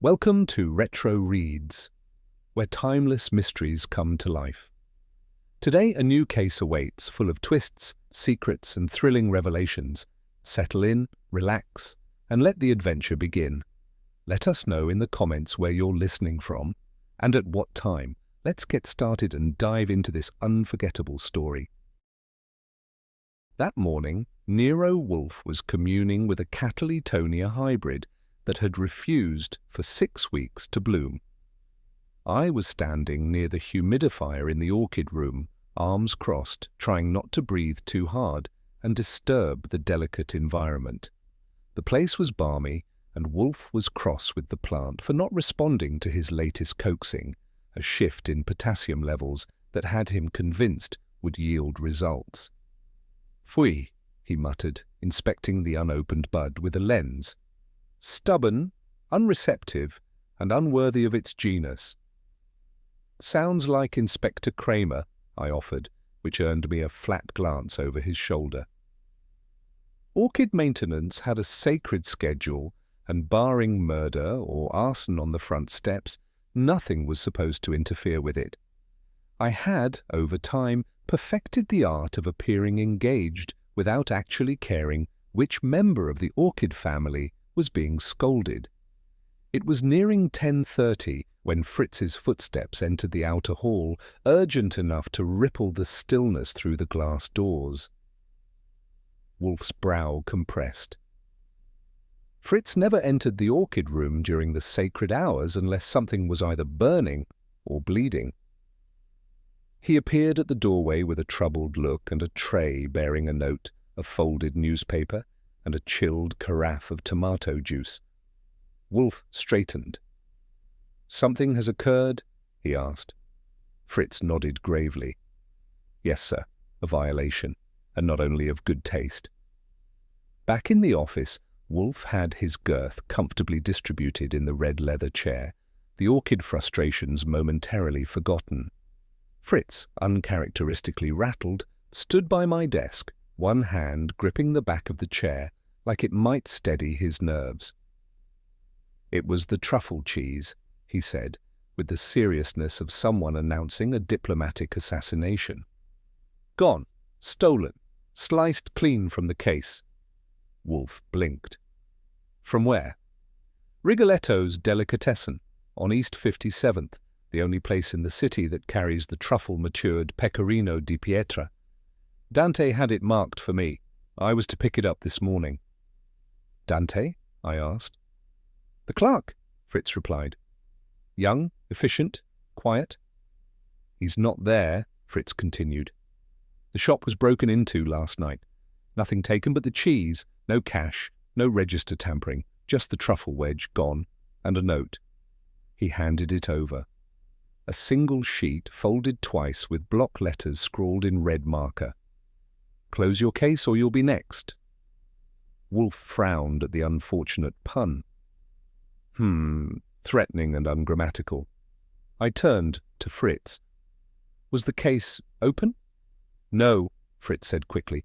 Welcome to Retro Reads, where timeless mysteries come to life. Today a new case awaits, full of twists, secrets and thrilling revelations. Settle in, relax, and let the adventure begin. Let us know in the comments where you're listening from and at what time. Let's get started and dive into this unforgettable story. That morning, Nero Wolfe was communing with a Cattletonia hybrid that had refused for 6 weeks to bloom. I was standing near the humidifier in the orchid room, arms crossed, trying not to breathe too hard and disturb the delicate environment. The place was balmy, and Wolfe was cross with the plant for not responding to his latest coaxing, a shift in potassium levels that had him convinced would yield results. "Phui," he muttered, inspecting the unopened bud with a lens. "Stubborn, unreceptive, and unworthy of its genus." "Sounds like Inspector Kramer," I offered, which earned me a flat glance over his shoulder. Orchid maintenance had a sacred schedule, and barring murder or arson on the front steps, nothing was supposed to interfere with it. I had, over time, perfected the art of appearing engaged without actually caring which member of the orchid family was being scolded. It was nearing 10:30 when Fritz's footsteps entered the outer hall, urgent enough to ripple the stillness through the glass doors. Wolfe's brow compressed. Fritz never entered the orchid room during the sacred hours unless something was either burning or bleeding. He appeared at the doorway with a troubled look and a tray bearing a note, a folded newspaper, and a chilled carafe of tomato juice. Wolfe straightened. "Something has occurred?" he asked. Fritz nodded gravely. "Yes, sir, a violation, and not only of good taste." Back in the office, Wolfe had his girth comfortably distributed in the red leather chair, the orchid frustrations momentarily forgotten. Fritz, uncharacteristically rattled, stood by my desk, one hand gripping the back of the chair like it might steady his nerves. "It was the truffle cheese," he said, with the seriousness of someone announcing a diplomatic assassination. "Gone, stolen, sliced clean from the case." Wolfe blinked. "From where?" "Rigoletto's Delicatessen, on East 57th, the only place in the city that carries the truffle-matured Pecorino di Pietra. Dante had it marked for me. I was to pick it up this morning." "Dante?" I asked. "The clerk," Fritz replied. "Young, efficient, quiet." "He's not there," Fritz continued. "The shop was broken into last night. Nothing taken but the cheese, no cash, no register tampering, just the truffle wedge gone, and a note." He handed it over. A single sheet folded twice with block letters scrawled in red marker. "Close your case or you'll be next." Wolfe frowned at the unfortunate pun. Threatening and ungrammatical. I turned to Fritz. "Was the case open?" "No," Fritz said quickly.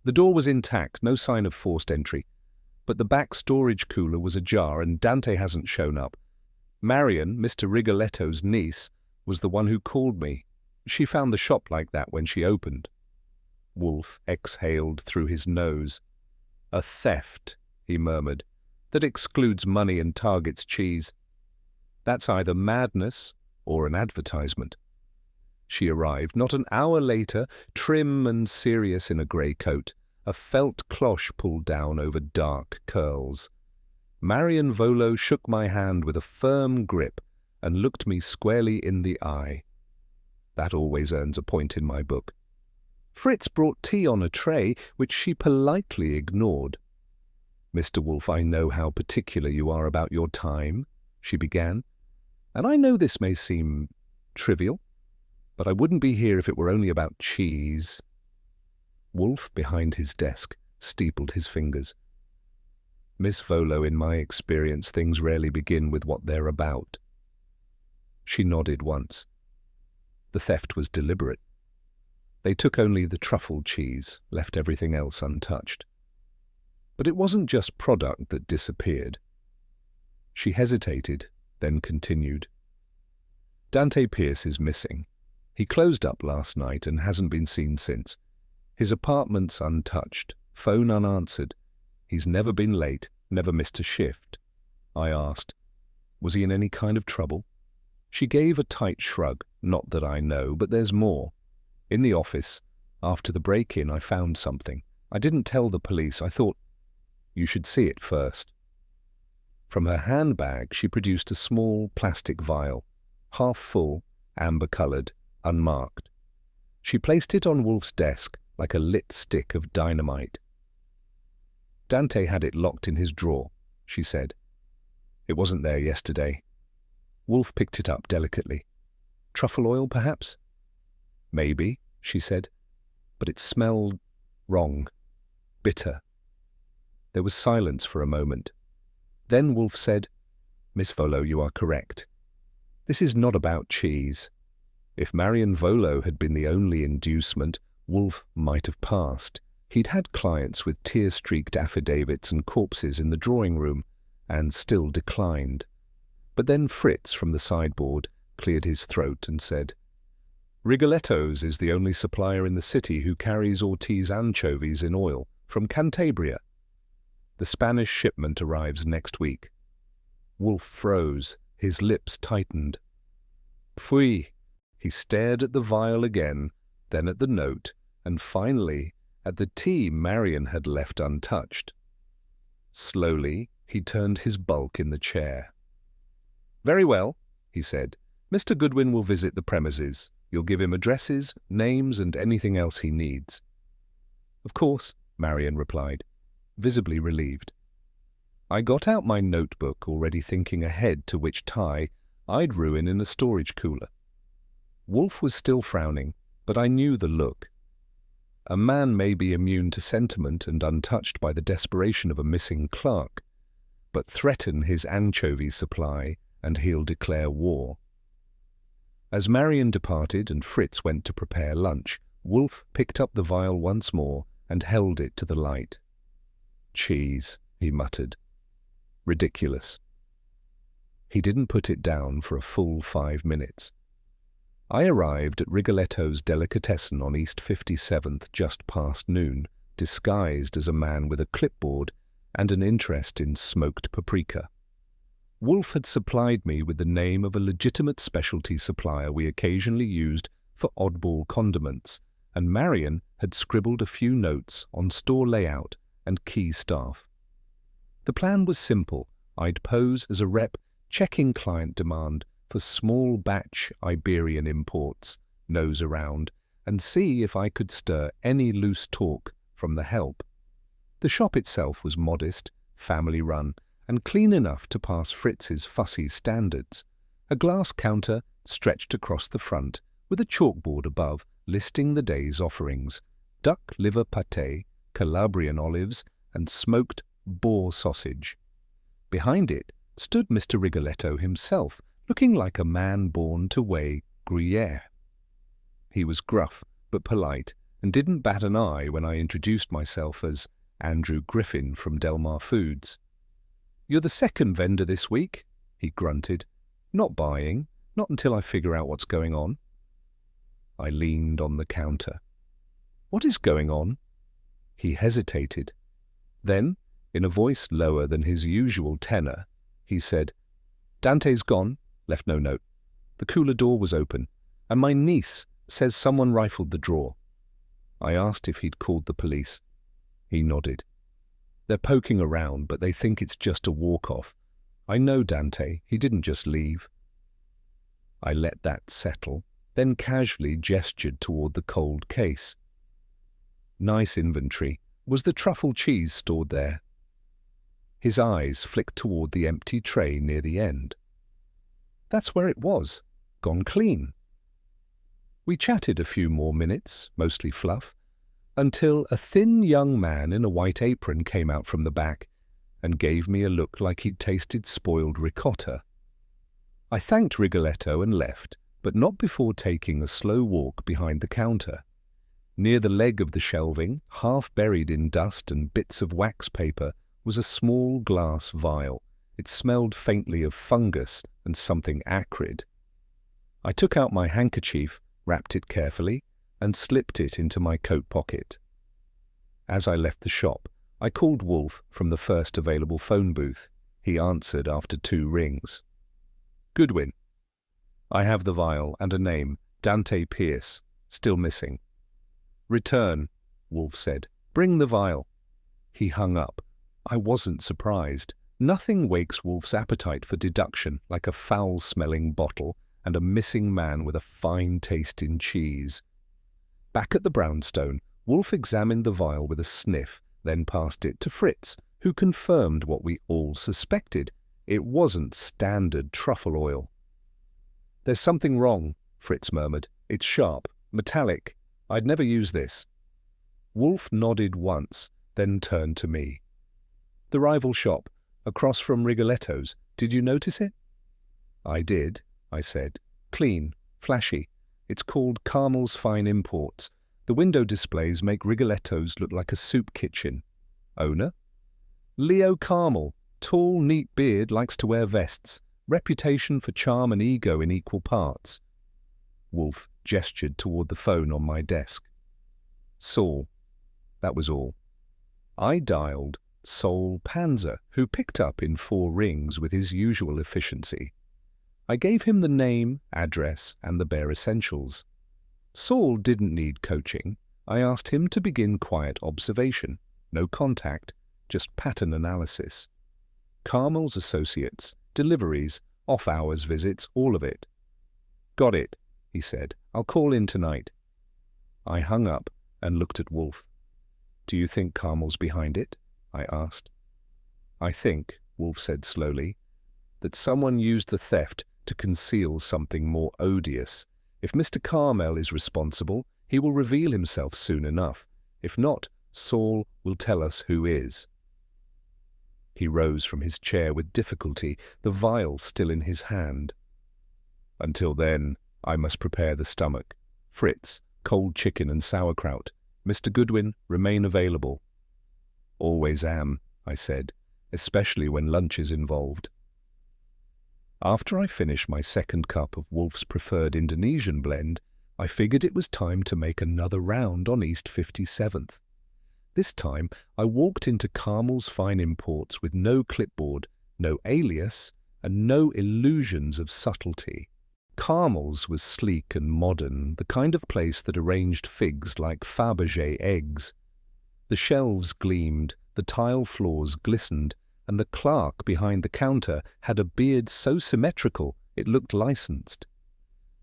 "The door was intact, no sign of forced entry. But the back storage cooler was ajar and Dante hasn't shown up. Marion, Mr. Rigoletto's niece, was the one who called me. She found the shop like that when she opened." Wolfe exhaled through his nose. "A theft," he murmured, "that excludes money and targets cheese. That's either madness or an advertisement." She arrived not an hour later, trim and serious in a grey coat, a felt cloche pulled down over dark curls. Marion Volo shook my hand with a firm grip and looked me squarely in the eye. That always earns a point in my book. Fritz brought tea on a tray, which she politely ignored. "Mr. Wolfe, I know how particular you are about your time," she began, "and I know this may seem trivial, but I wouldn't be here if it were only about cheese." Wolfe, behind his desk, steepled his fingers. "Miss Volo, in my experience, things rarely begin with what they're about." She nodded once. "The theft was deliberate. They took only the truffle cheese, left everything else untouched. But it wasn't just product that disappeared. She hesitated, then continued. Dante Pierce is missing. He closed up last night and hasn't been seen since. His apartment's untouched, phone unanswered. He's never been late, never missed a shift. I asked, was he in any kind of trouble? She gave a tight shrug. Not that I know, but there's more. In the office, after the break-in, I found something. I didn't tell the police. I thought, you should see it first. From her handbag, she produced a small plastic vial, half full, amber-coloured, unmarked. She placed it on Wolfe's desk like a lit stick of dynamite. Dante had it locked in his drawer, she said. It wasn't there yesterday. Wolfe picked it up delicately. Truffle oil, perhaps? Maybe, she said, but it smelled wrong, bitter. There was silence for a moment. Then Wolfe said, Miss Volo, you are correct. This is not about cheese. If Marion Volo had been the only inducement, Wolfe might have passed. He'd had clients with tear-streaked affidavits and corpses in the drawing room, and still declined. But then Fritz from the sideboard cleared his throat and said, Rigoletto's is the only supplier in the city who carries Ortiz anchovies in oil from Cantabria. The Spanish shipment arrives next week. Wolfe froze, his lips tightened. Pfui! He stared at the vial again, then at the note, and finally at the tea Marion had left untouched. Slowly, he turned his bulk in the chair. Very well, he said. Mr. Goodwin will visit the premises. You'll give him addresses, names, and anything else he needs. Of course, Marion replied, visibly relieved. I got out my notebook, already thinking ahead to which tie I'd ruin in a storage cooler. Wolfe was still frowning, but I knew the look. A man may be immune to sentiment and untouched by the desperation of a missing clerk, but threaten his anchovy supply and he'll declare war. As Marion departed and Fritz went to prepare lunch, Wolfe picked up the vial once more and held it to the light. Cheese, he muttered. Ridiculous. He didn't put it down for a full 5 minutes. I arrived at Rigoletto's Delicatessen on East 57th just past noon, disguised as a man with a clipboard and an interest in smoked paprika. Wolfe had supplied me with the name of a legitimate specialty supplier we occasionally used for oddball condiments, and Marion had scribbled a few notes on store layout and key staff. The plan was simple. I'd pose as a rep checking client demand for small batch Iberian imports, nose around, and see if I could stir any loose talk from the help. The shop itself was modest, family-run, and clean enough to pass Fritz's fussy standards. A glass counter stretched across the front, with a chalkboard above listing the day's offerings: duck liver pâté, Calabrian olives, and smoked boar sausage. Behind it stood Mr. Rigoletto himself, looking like a man born to weigh Gruyère. He was gruff but polite, and didn't bat an eye when I introduced myself as Andrew Griffin from Delmar Foods. "You're the second vendor this week," he grunted. "Not buying, not until I figure out what's going on." I leaned on the counter. "What is going on?" He hesitated. Then, in a voice lower than his usual tenor, he said, "Dante's gone, left no note. The cooler door was open, and my niece says someone rifled the drawer." I asked if he'd called the police. He nodded. "They're poking around, but they think it's just a walk-off. I know Dante, he didn't just leave." I let that settle, then casually gestured toward the cold case. Nice inventory. Was the truffle cheese stored there? His eyes flicked toward the empty tray near the end. "That's where it was. Gone clean." We chatted a few more minutes, mostly fluff, until a thin young man in a white apron came out from the back and gave me a look like he'd tasted spoiled ricotta. I thanked Rigoletto and left, but not before taking a slow walk behind the counter. Near the leg of the shelving, half buried in dust and bits of wax paper, was a small glass vial, It smelled faintly of fungus and something acrid. I took out my handkerchief, wrapped it carefully, and slipped it into my coat pocket. As I left the shop, I called Wolfe from the first available phone booth. He answered after 2 rings. "Goodwin. I have the vial and a name, Dante Pierce, still missing." "Return," Wolfe said. "Bring the vial." He hung up. I wasn't surprised. Nothing wakes Wolfe's appetite for deduction like a foul-smelling bottle and a missing man with a fine taste in cheese. Back at the brownstone, Wolfe examined the vial with a sniff, then passed it to Fritz, who confirmed what we all suspected. It wasn't standard truffle oil. "There's something wrong," Fritz murmured. "It's sharp, metallic. I'd never use this." Wolfe nodded once, then turned to me. "The rival shop, across from Rigoletto's. Did you notice it?" "I did," I said. "Clean, flashy. It's called Carmel's Fine Imports. The window displays make Rigoletto's look like a soup kitchen." "Owner?" "Leo Carmel. Tall, neat beard, likes to wear vests. Reputation for charm and ego in equal parts." Wolfe gestured toward the phone on my desk. "Saul." That was all. I dialed Saul Panzer, who picked up in 4 rings with his usual efficiency. I gave him the name, address, and the bare essentials. Saul didn't need coaching. I asked him to begin quiet observation. No contact, just pattern analysis. Carmel's associates, deliveries, off-hours visits, all of it. "Got it," he said. "I'll call in tonight." I hung up and looked at Wolfe. "Do you think Carmel's behind it?" I asked. "I think," Wolfe said slowly, "that someone used the theft to conceal something more odious. If Mr. Carmel is responsible, he will reveal himself soon enough. If not, Saul will tell us who is." He rose from his chair with difficulty, the vial still in his hand. "Until then, I must prepare the stomach. Fritz, cold chicken and sauerkraut. Mr. Goodwin, remain available." "Always am," I said, "especially when lunch is involved." After I finished my second cup of Wolfe's preferred Indonesian blend, I figured it was time to make another round on East 57th. This time, I walked into Carmel's Fine Imports with no clipboard, no alias, and no illusions of subtlety. Carmel's was sleek and modern, the kind of place that arranged figs like Fabergé eggs. The shelves gleamed, the tile floors glistened, and the clerk behind the counter had a beard so symmetrical it looked licensed.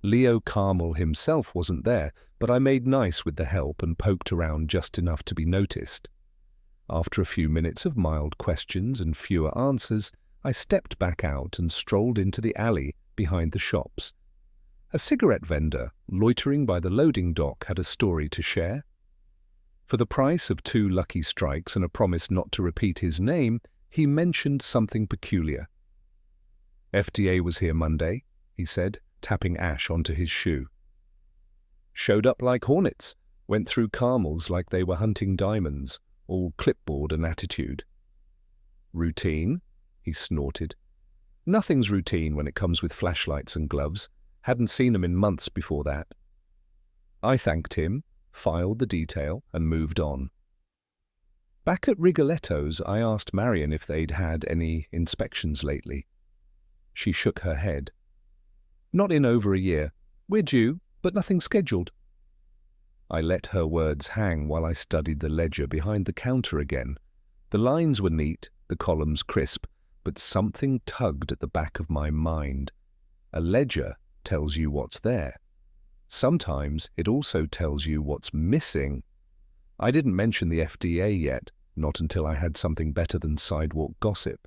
Leo Carmel himself wasn't there, but I made nice with the help and poked around just enough to be noticed. After a few minutes of mild questions and fewer answers, I stepped back out and strolled into the alley behind the shops. A cigarette vendor, loitering by the loading dock, had a story to share. For the price of 2 lucky strikes and a promise not to repeat his name, he mentioned something peculiar. "FDA was here Monday," he said, tapping ash onto his shoe. "Showed up like hornets, went through Carmel's like they were hunting diamonds, all clipboard and attitude." "Routine?" he snorted. "Nothing's routine when it comes with flashlights and gloves. Hadn't seen 'em in months before that." I thanked him, filed the detail, and moved on. Back at Rigoletto's, I asked Marion if they'd had any inspections lately. She shook her head. "Not in over a year. We're due, but nothing scheduled." I let her words hang while I studied the ledger behind the counter again. The lines were neat, the columns crisp, but something tugged at the back of my mind. A ledger tells you what's there. Sometimes it also tells you what's missing. I didn't mention the FDA yet, not until I had something better than sidewalk gossip.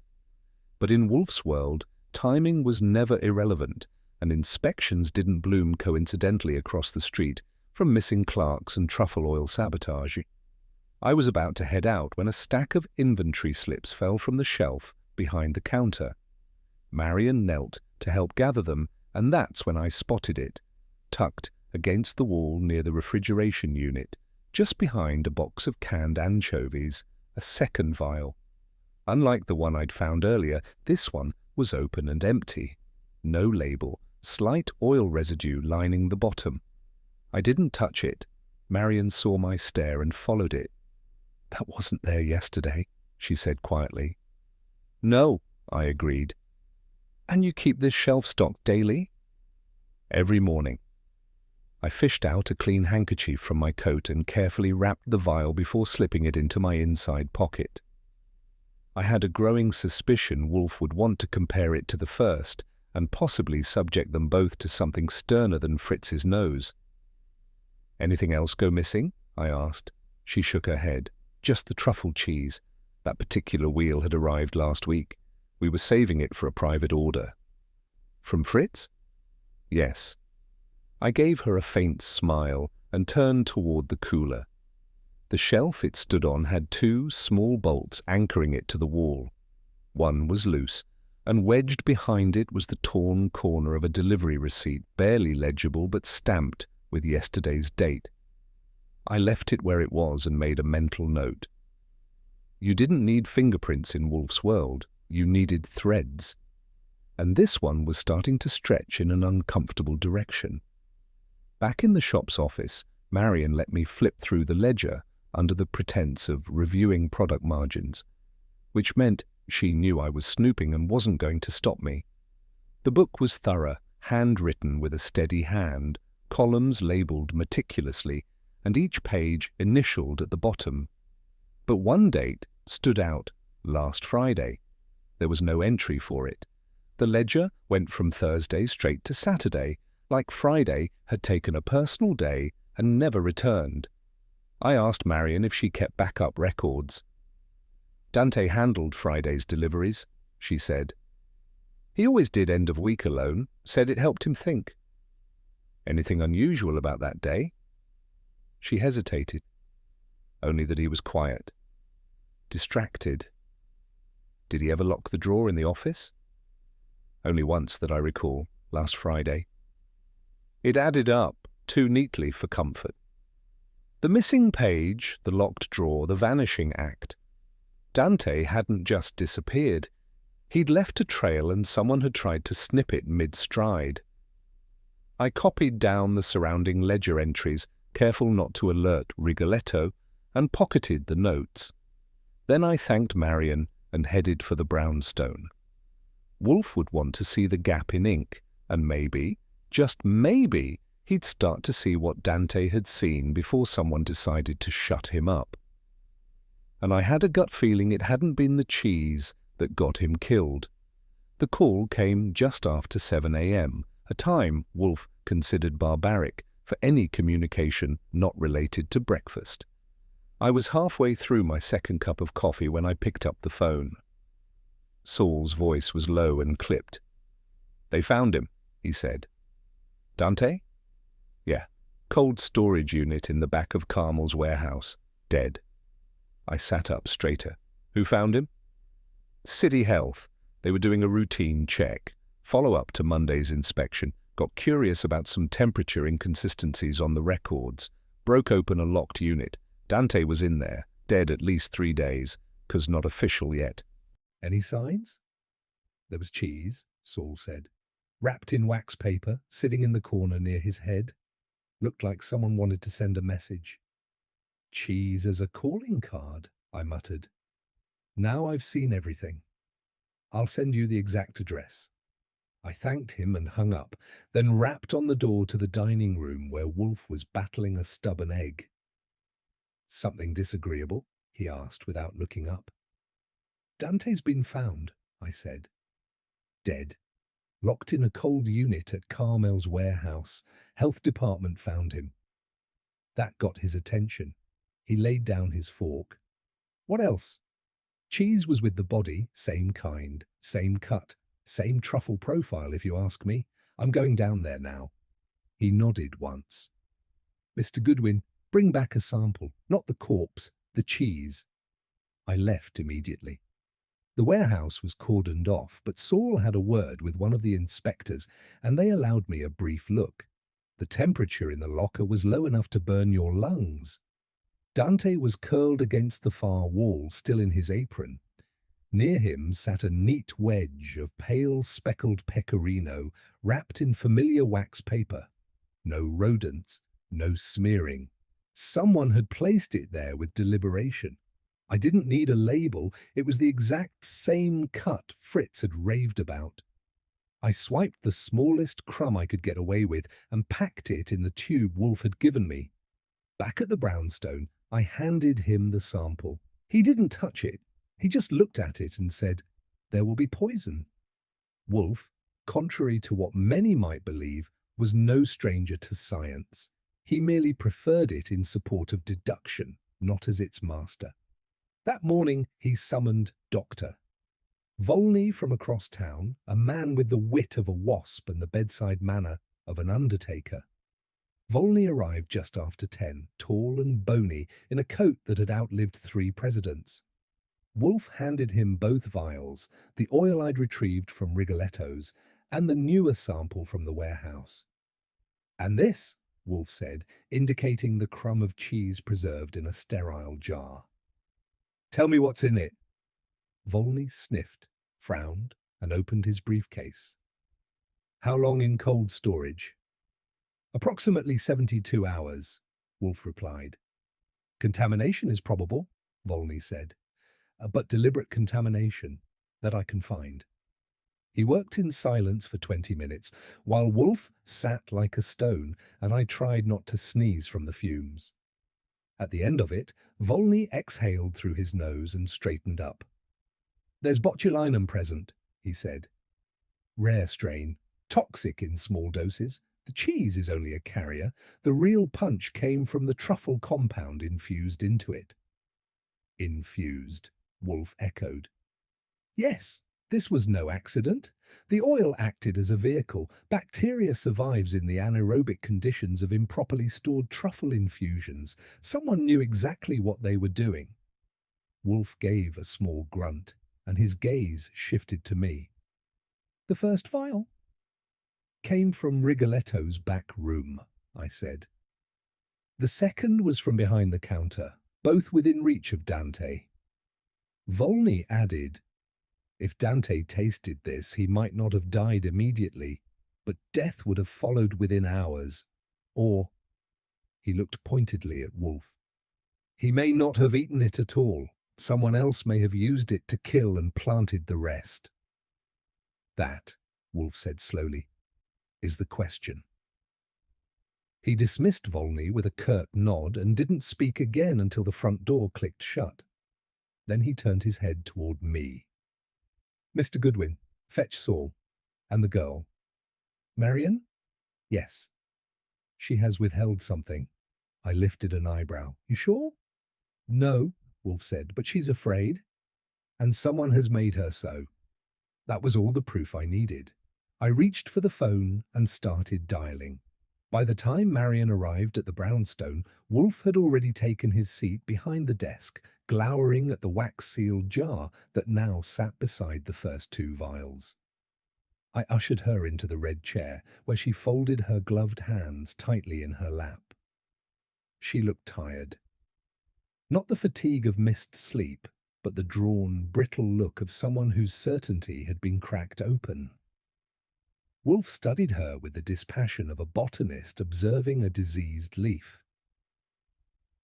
But in Wolfe's world, timing was never irrelevant, and inspections didn't bloom coincidentally across the street from missing clerks and truffle oil sabotage. I was about to head out when a stack of inventory slips fell from the shelf behind the counter. Marion knelt to help gather them, and that's when I spotted it, tucked against the wall near the refrigeration unit, just behind a box of canned anchovies, a second vial. Unlike the one I'd found earlier, this one was open and empty. No label, slight oil residue lining the bottom. I didn't touch it. Marion saw my stare and followed it. "That wasn't there yesterday," she said quietly. "No," I agreed. "And you keep this shelf stocked daily?" "Every morning." I fished out a clean handkerchief from my coat and carefully wrapped the vial before slipping it into my inside pocket. I had a growing suspicion Wolfe would want to compare it to the first, and possibly subject them both to something sterner than Fritz's nose. "Anything else go missing?" I asked. She shook her head. "Just the truffle cheese. That particular wheel had arrived last week. We were saving it for a private order." "From Fritz?" "Yes." I gave her a faint smile and turned toward the cooler. The shelf it stood on had two small bolts anchoring it to the wall. One was loose, and wedged behind it was the torn corner of a delivery receipt, barely legible but stamped with yesterday's date. I left it where it was and made a mental note. You didn't need fingerprints in Wolfe's world. You needed threads. And this one was starting to stretch in an uncomfortable direction. Back in the shop's office, Marion let me flip through the ledger under the pretense of reviewing product margins, which meant she knew I was snooping and wasn't going to stop me. The book was thorough, handwritten with a steady hand, columns labelled meticulously, and each page initialed at the bottom. But one date stood out: last Friday. There was no entry for it. The ledger went from Thursday straight to Saturday, like Friday had taken a personal day and never returned. I asked Marion if she kept backup records. "Dante handled Friday's deliveries," she said. "He always did end of week alone, said it helped him think." "Anything unusual about that day?" She hesitated. "Only that he was quiet. Distracted." "Did he ever lock the drawer in the office?" "Only once that I recall, last Friday." It added up too neatly for comfort. The missing page, the locked drawer, the vanishing act. Dante hadn't just disappeared. He'd left a trail and someone had tried to snip it mid-stride. I copied down the surrounding ledger entries, careful not to alert Rigoletto, and pocketed the notes. Then I thanked Marion and headed for the brownstone. Wolfe would want to see the gap in ink, and maybe, just maybe, he'd start to see what Dante had seen before someone decided to shut him up. And I had a gut feeling it hadn't been the cheese that got him killed. The call came just after 7 a.m., a time Wolfe considered barbaric for any communication not related to breakfast. I was halfway through my second cup of coffee when I picked up the phone. Saul's voice was low and clipped. "They found him," he said. "Dante?" "Yeah. Cold storage unit in the back of Carmel's warehouse. Dead." I sat up straighter. "Who found him?" "City Health. They were doing a routine check. Follow-up to Monday's inspection. Got curious about some temperature inconsistencies on the records. Broke open a locked unit. Dante was in there, dead at least 3 days, 'cause not official yet." "Any signs?" "There was cheese," Saul said, "wrapped in wax paper, sitting in the corner near his head. Looked like someone wanted to send a message." "Cheese as a calling card," I muttered. "Now I've seen everything. I'll send you the exact address." I thanked him and hung up, then rapped on the door to the dining room where Wolfe was battling a stubborn egg. "Something disagreeable?" he asked without looking up. "Dante's been found," I said. "Dead. Locked in a cold unit at Carmel's warehouse. Health department found him." That got his attention. He laid down his fork. "What else?" "Cheese was with the body, same kind, same cut, same truffle profile if you ask me. I'm going down there now." He nodded once. "Mr. Goodwin, bring back a sample, not the corpse, the cheese." I left immediately. The warehouse was cordoned off, but Saul had a word with one of the inspectors, and they allowed me a brief look. The temperature in the locker was low enough to burn your lungs. Dante was curled against the far wall, still in his apron. Near him sat a neat wedge of pale speckled pecorino wrapped in familiar wax paper. No rodents, no smearing. Someone had placed it there with deliberation. I didn't need a label, it was the exact same cut Fritz had raved about. I swiped the smallest crumb I could get away with and packed it in the tube Wolfe had given me. Back at the brownstone, I handed him the sample. He didn't touch it. He just looked at it and said, "There will be poison." Wolfe, contrary to what many might believe, was no stranger to science. He merely preferred it in support of deduction, not as its master. That morning he summoned Dr. Volney from across town, a man with the wit of a wasp and the bedside manner of an undertaker. Volney arrived just after 10, tall and bony, in a coat that had outlived 3 presidents. Wolfe handed him both vials, the oil I'd retrieved from Rigoletto's, and the newer sample from the warehouse. "And this," Wolfe said, indicating the crumb of cheese preserved in a sterile jar. "Tell me what's in it." Volney sniffed, frowned, and opened his briefcase. "How long in cold storage?" "Approximately 72 hours, Wolfe replied. "Contamination is probable," Volney said, "but deliberate contamination, that I can find." He worked in silence for 20 minutes, while Wolfe sat like a stone, and I tried not to sneeze from the fumes. At the end of it, Volney exhaled through his nose and straightened up. "There's botulinum present," he said. "Rare strain, toxic in small doses. The cheese is only a carrier. The real punch came from the truffle compound infused into it." "Infused," Wolfe echoed. "Yes, this was no accident. The oil acted as a vehicle. Bacteria survives in the anaerobic conditions of improperly stored truffle infusions. Someone knew exactly what they were doing." Wolfe gave a small grunt, and his gaze shifted to me. "The first vial?" "Came from Rigoletto's back room," I said. "The second was from behind the counter, both within reach of Dante." Volney added, "If Dante tasted this, he might not have died immediately, but death would have followed within hours. Or," he looked pointedly at Wolfe, "he may not have eaten it at all. Someone else may have used it to kill and planted the rest." "That," Wolfe said slowly, "is the question." He dismissed Volney with a curt nod and didn't speak again until the front door clicked shut. Then he turned his head toward me. "Mr. Goodwin, fetch Saul. And the girl." "Marion?" "Yes." "She has withheld something." I lifted an eyebrow. "You sure?" "No," Wolfe said, "but she's afraid. And someone has made her so." That was all the proof I needed. I reached for the phone and started dialing. By the time Marion arrived at the brownstone, Wolfe had already taken his seat behind the desk, glowering at the wax-sealed jar that now sat beside the first 2 vials. I ushered her into the red chair, where she folded her gloved hands tightly in her lap. She looked tired. Not the fatigue of missed sleep, but the drawn, brittle look of someone whose certainty had been cracked open. Wolfe studied her with the dispassion of a botanist observing a diseased leaf.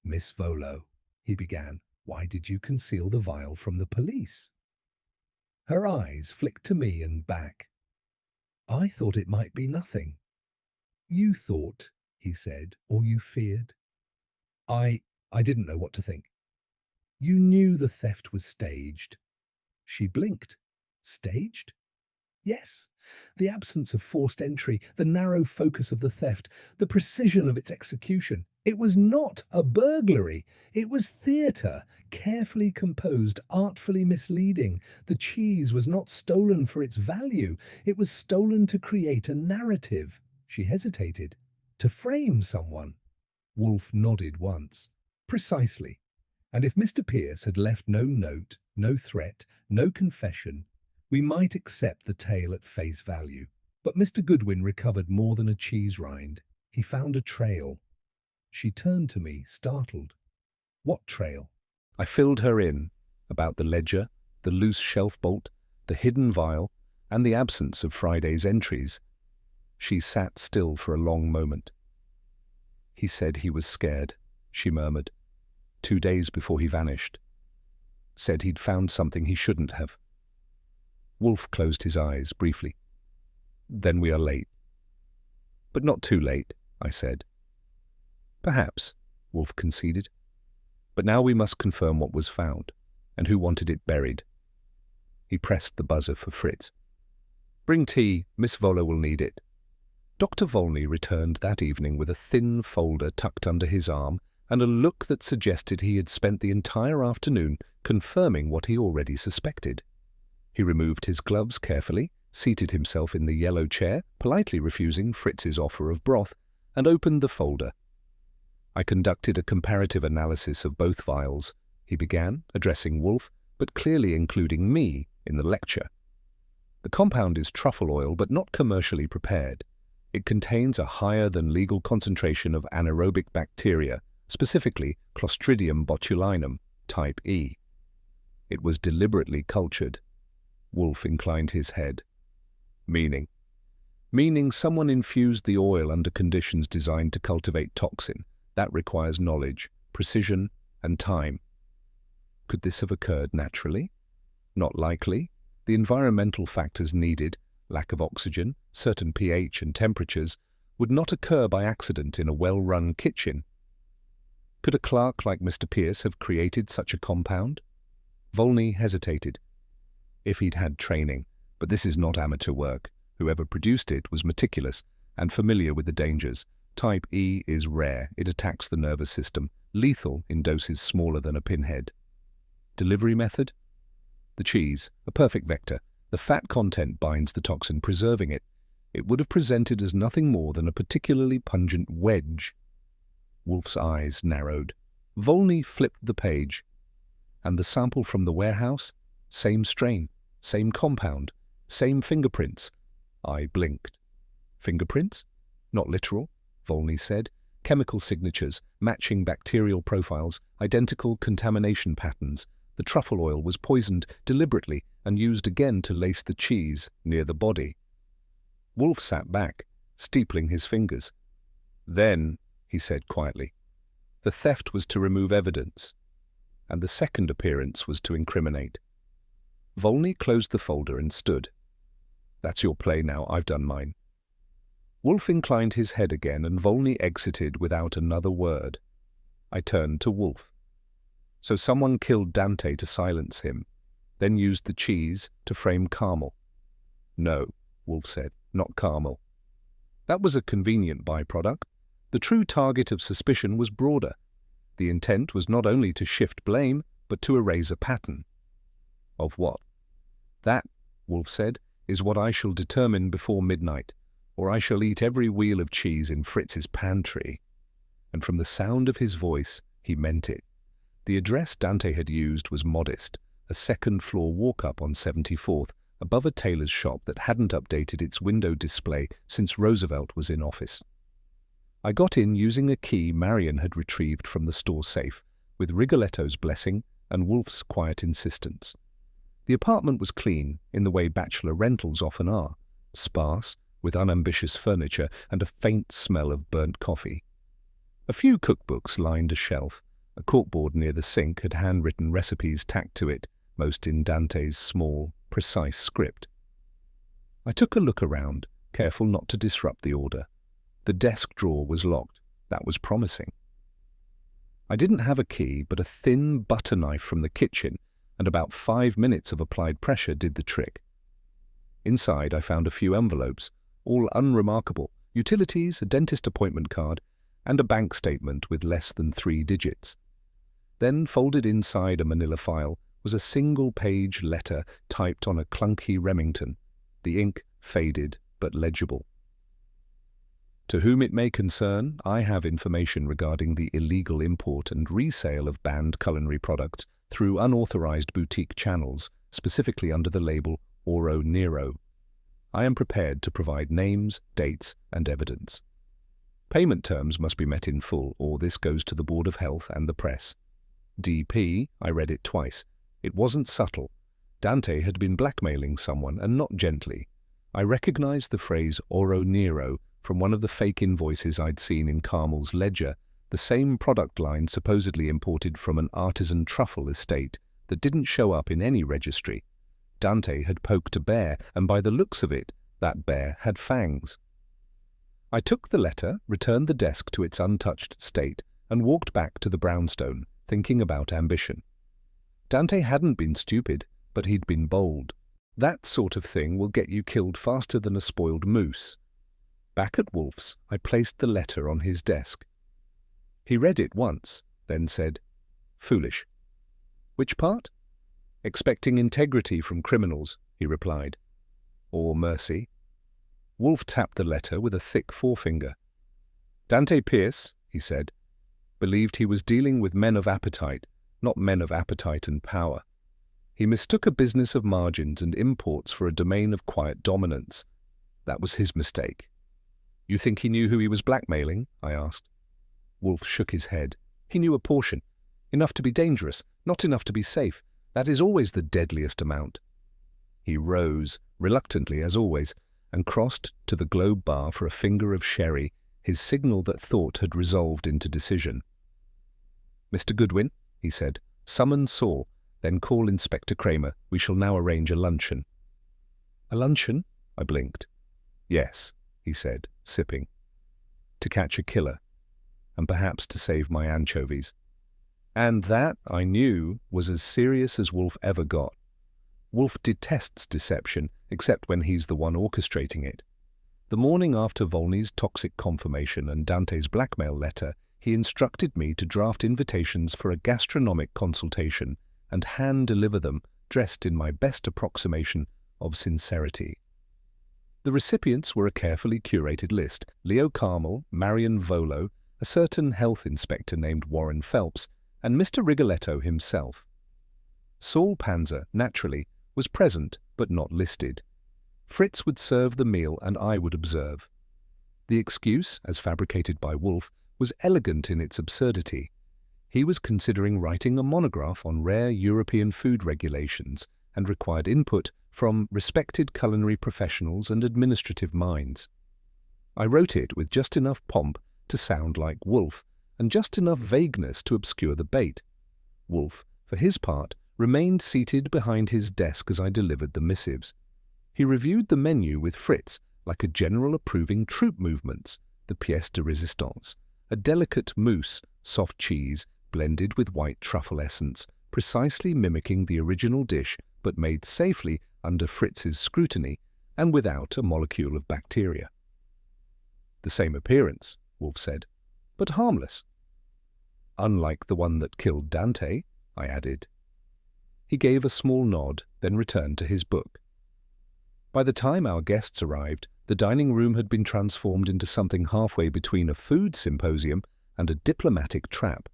"Miss Volo," he began, "why did you conceal the vial from the police?" Her eyes flicked to me and back. "I thought it might be nothing." "You thought," he said, "or you feared?" I didn't know what to think." "You knew the theft was staged." She blinked. "Staged?" "Yes. The absence of forced entry, the narrow focus of the theft, the precision of its execution. It was not a burglary. It was theatre, carefully composed, artfully misleading. The cheese was not stolen for its value. It was stolen to create a narrative." She hesitated. "To frame someone." Wolfe nodded once. "Precisely. And if Mr. Pierce had left no note, no threat, no confession, we might accept the tale at face value. But Mr. Goodwin recovered more than a cheese rind. He found a trail." She turned to me, startled. "What trail?" I filled her in about the ledger, the loose shelf bolt, the hidden vial, and the absence of Friday's entries. She sat still for a long moment. "He said he was scared," she murmured. 2 days before he vanished. Said he'd found something he shouldn't have. Wolfe closed his eyes briefly. "Then we are late." "But not too late," I said. "Perhaps," Wolfe conceded. "But now we must confirm what was found, and who wanted it buried." He pressed the buzzer for Fritz. "Bring tea. Miss Voller will need it." Dr. Volney returned that evening with a thin folder tucked under his arm and a look that suggested he had spent the entire afternoon confirming what he already suspected. He removed his gloves carefully, seated himself in the yellow chair, politely refusing Fritz's offer of broth, and opened the folder. "I conducted a comparative analysis of both vials," he began, addressing Wolfe, but clearly including me in the lecture. "The compound is truffle oil, but not commercially prepared. It contains a higher-than-legal concentration of anaerobic bacteria, specifically Clostridium botulinum, type E. It was deliberately cultured." Wolfe inclined his head. "Meaning?" "Meaning someone infused the oil under conditions designed to cultivate toxin. That requires knowledge, precision, and time." "Could this have occurred naturally?" "Not likely. The environmental factors needed, lack of oxygen, certain pH and temperatures, would not occur by accident in a well-run kitchen." "Could a clerk like Mr. Pierce have created such a compound?" Volney hesitated. "If he'd had training, but this is not amateur work. Whoever produced it was meticulous and familiar with the dangers. Type E is rare. It attacks the nervous system, lethal in doses smaller than a pinhead." "Delivery method?" "The cheese, a perfect vector. The fat content binds the toxin, preserving it. It would have presented as nothing more than a particularly pungent wedge." Wolfe's eyes narrowed. Volney flipped the page. "And the sample from the warehouse? Same strain, same compound, same fingerprints." I blinked. "Fingerprints? Not literal," Volney said. "Chemical signatures, matching bacterial profiles, identical contamination patterns. The truffle oil was poisoned deliberately and used again to lace the cheese near the body." Wolfe sat back, steepling his fingers. "Then," he said quietly, "the theft was to remove evidence, and the second appearance was to incriminate." Volney closed the folder and stood. "That's your play now, I've done mine." Wolfe inclined his head again, and Volney exited without another word. I turned to Wolfe. "So someone killed Dante to silence him, then used the cheese to frame Carmel?" "No," Wolfe said, "not Carmel. That was a convenient byproduct. The true target of suspicion was broader. The intent was not only to shift blame, but to erase a pattern." "Of what?" "That," Wolfe said, "is what I shall determine before midnight, or I shall eat every wheel of cheese in Fritz's pantry." And from the sound of his voice, he meant it. The address Dante had used was modest, a second-floor walk-up on 74th, above a tailor's shop that hadn't updated its window display since Roosevelt was in office. I got in using a key Marion had retrieved from the store safe, with Rigoletto's blessing and Wolfe's quiet insistence. The apartment was clean, in the way bachelor rentals often are, sparse, with unambitious furniture and a faint smell of burnt coffee. A few cookbooks lined a shelf. A corkboard near the sink had handwritten recipes tacked to it, most in Dante's small, precise script. I took a look around, careful not to disrupt the order. The desk drawer was locked. That was promising. I didn't have a key, but a thin butter knife from the kitchen, and about 5 minutes of applied pressure did the trick. Inside I found a few envelopes, all unremarkable, utilities, a dentist appointment card, and a bank statement with less than 3 digits. Then, folded inside a manila file, was a single-page letter typed on a clunky Remington, the ink faded but legible. "To whom it may concern, I have information regarding the illegal import and resale of banned culinary products through unauthorized boutique channels, specifically under the label Oro Nero. I am prepared to provide names, dates, and evidence. Payment terms must be met in full, or this goes to the Board of Health and the press." DP, I read it twice. It wasn't subtle. Dante had been blackmailing someone, and not gently. I recognized the phrase Oro Nero from one of the fake invoices I'd seen in Carmel's ledger, the same product line supposedly imported from an artisan truffle estate that didn't show up in any registry. Dante had poked a bear, and by the looks of it, that bear had fangs. I took the letter, returned the desk to its untouched state, and walked back to the brownstone, thinking about ambition. Dante hadn't been stupid, but he'd been bold. That sort of thing will get you killed faster than a spoiled moose. Back at Wolfe's, I placed the letter on his desk. He read it once, then said, "Foolish." "Which part?" "Expecting integrity from criminals," he replied. "Or mercy." Wolfe tapped the letter with a thick forefinger. "Dante Pierce," he said, "believed he was dealing with men of appetite, not men of appetite and power. He mistook a business of margins and imports for a domain of quiet dominance. That was his mistake." "You think he knew who he was blackmailing?" I asked. Wolfe shook his head. "He knew a portion. Enough to be dangerous, not enough to be safe. That is always the deadliest amount." He rose, reluctantly as always, and crossed to the Globe bar for a finger of sherry, his signal that thought had resolved into decision. "Mr. Goodwin," he said, "summon Saul, then call Inspector Kramer. We shall now arrange a luncheon." "A luncheon?" I blinked. "Yes," he said, sipping. "To catch a killer, and perhaps to save my anchovies." And that, I knew, was as serious as Wolfe ever got. Wolfe detests deception, except when he's the one orchestrating it. The morning after Volney's toxic confirmation and Dante's blackmail letter, he instructed me to draft invitations for a gastronomic consultation and hand-deliver them, dressed in my best approximation of sincerity. The recipients were a carefully curated list: Leo Carmel, Marion Volo, a certain health inspector named Warren Phelps, and Mr. Rigoletto himself. Saul Panzer, naturally, was present but not listed. Fritz would serve the meal and I would observe. The excuse, as fabricated by Wolfe, was elegant in its absurdity. He was considering writing a monograph on rare European food regulations and required input from respected culinary professionals and administrative minds. I wrote it with just enough pomp to sound like Wolfe, and just enough vagueness to obscure the bait. Wolfe, for his part, remained seated behind his desk as I delivered the missives. He reviewed the menu with Fritz, like a general approving troop movements, the pièce de résistance, a delicate mousse, soft cheese, blended with white truffle essence, precisely mimicking the original dish, but made safely under Fritz's scrutiny and without a molecule of bacteria. "The same appearance," Wolfe said, "but harmless." "Unlike the one that killed Dante," I added. He gave a small nod, then returned to his book. By the time our guests arrived, the dining room had been transformed into something halfway between a food symposium and a diplomatic trap.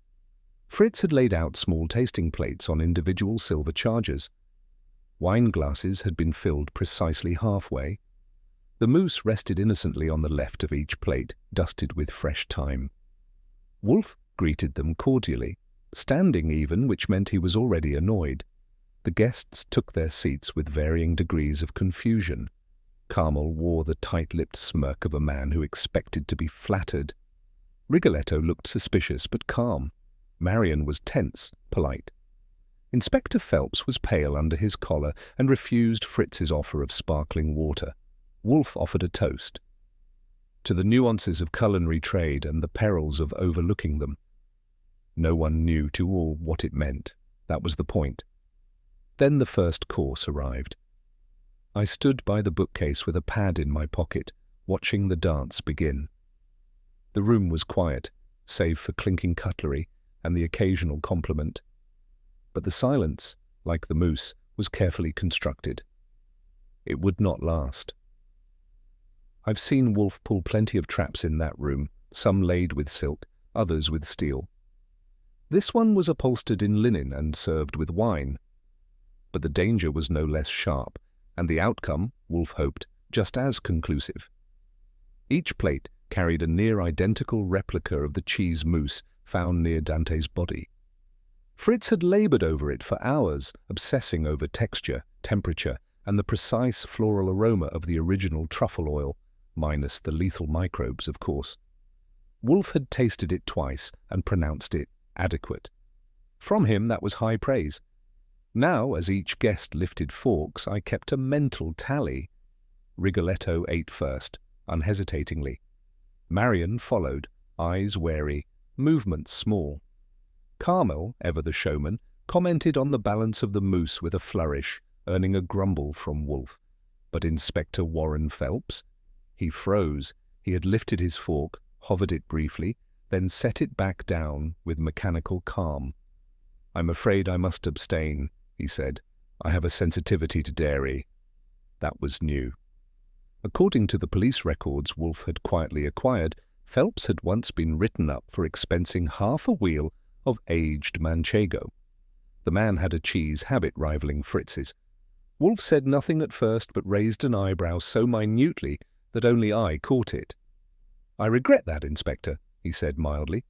Fritz had laid out small tasting plates on individual silver chargers. Wine glasses had been filled precisely halfway. The mousse rested innocently on the left of each plate, dusted with fresh thyme. Wolfe greeted them cordially, standing even, which meant he was already annoyed. The guests took their seats with varying degrees of confusion. Carmel wore the tight-lipped smirk of a man who expected to be flattered. Rigoletto looked suspicious but calm. Marion was tense, polite. Inspector Phelps was pale under his collar and refused Fritz's offer of sparkling water. Wolfe offered a toast to the nuances of culinary trade and the perils of overlooking them. No one knew to all what it meant. That was the point. Then the first course arrived. I stood by the bookcase with a pad in my pocket, watching the dance begin. The room was quiet, save for clinking cutlery and the occasional compliment. But the silence, like the mousse, was carefully constructed. It would not last. I've seen Wolfe pull plenty of traps in that room, some laid with silk, others with steel. This one was upholstered in linen and served with wine. But the danger was no less sharp, and the outcome, Wolfe hoped, just as conclusive. Each plate carried a near-identical replica of the cheese mousse found near Dante's body. Fritz had labored over it for hours, obsessing over texture, temperature and the precise floral aroma of the original truffle oil, minus the lethal microbes, of course. Wolfe had tasted it twice and pronounced it adequate. From him, that was high praise. Now, as each guest lifted forks, I kept a mental tally. Rigoletto ate first, unhesitatingly. Marion followed, eyes wary, movements small. Carmel, ever the showman, commented on the balance of the mousse with a flourish, earning a grumble from Wolfe. But Inspector Warren Phelps? He froze. He had lifted his fork, hovered it briefly, then set it back down with mechanical calm. "I'm afraid I must abstain," he said. "I have a sensitivity to dairy." That was new. According to the police records Wolfe had quietly acquired, Phelps had once been written up for expensing half a wheel of aged manchego. The man had a cheese habit rivaling Fritz's. Wolfe said nothing at first, but raised an eyebrow so minutely that only I caught it. "I regret that, Inspector," he said mildly.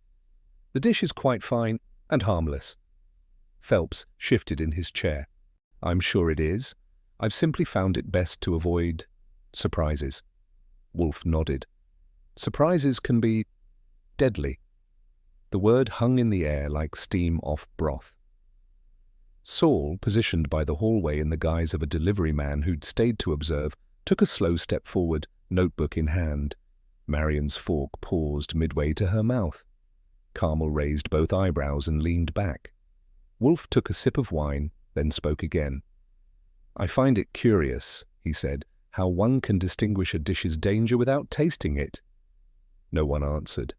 "The dish is quite fine and harmless." Phelps shifted in his chair. "I'm sure it is. I've simply found it best to avoid surprises." Wolfe nodded. "Surprises can be deadly." The word hung in the air like steam off broth. Saul, positioned by the hallway in the guise of a delivery man who'd stayed to observe, took a slow step forward, notebook in hand. Marion's fork paused midway to her mouth. Carmel raised both eyebrows and leaned back. Wolfe took a sip of wine, then spoke again. "I find it curious," he said, "how one can distinguish a dish's danger without tasting it." No one answered.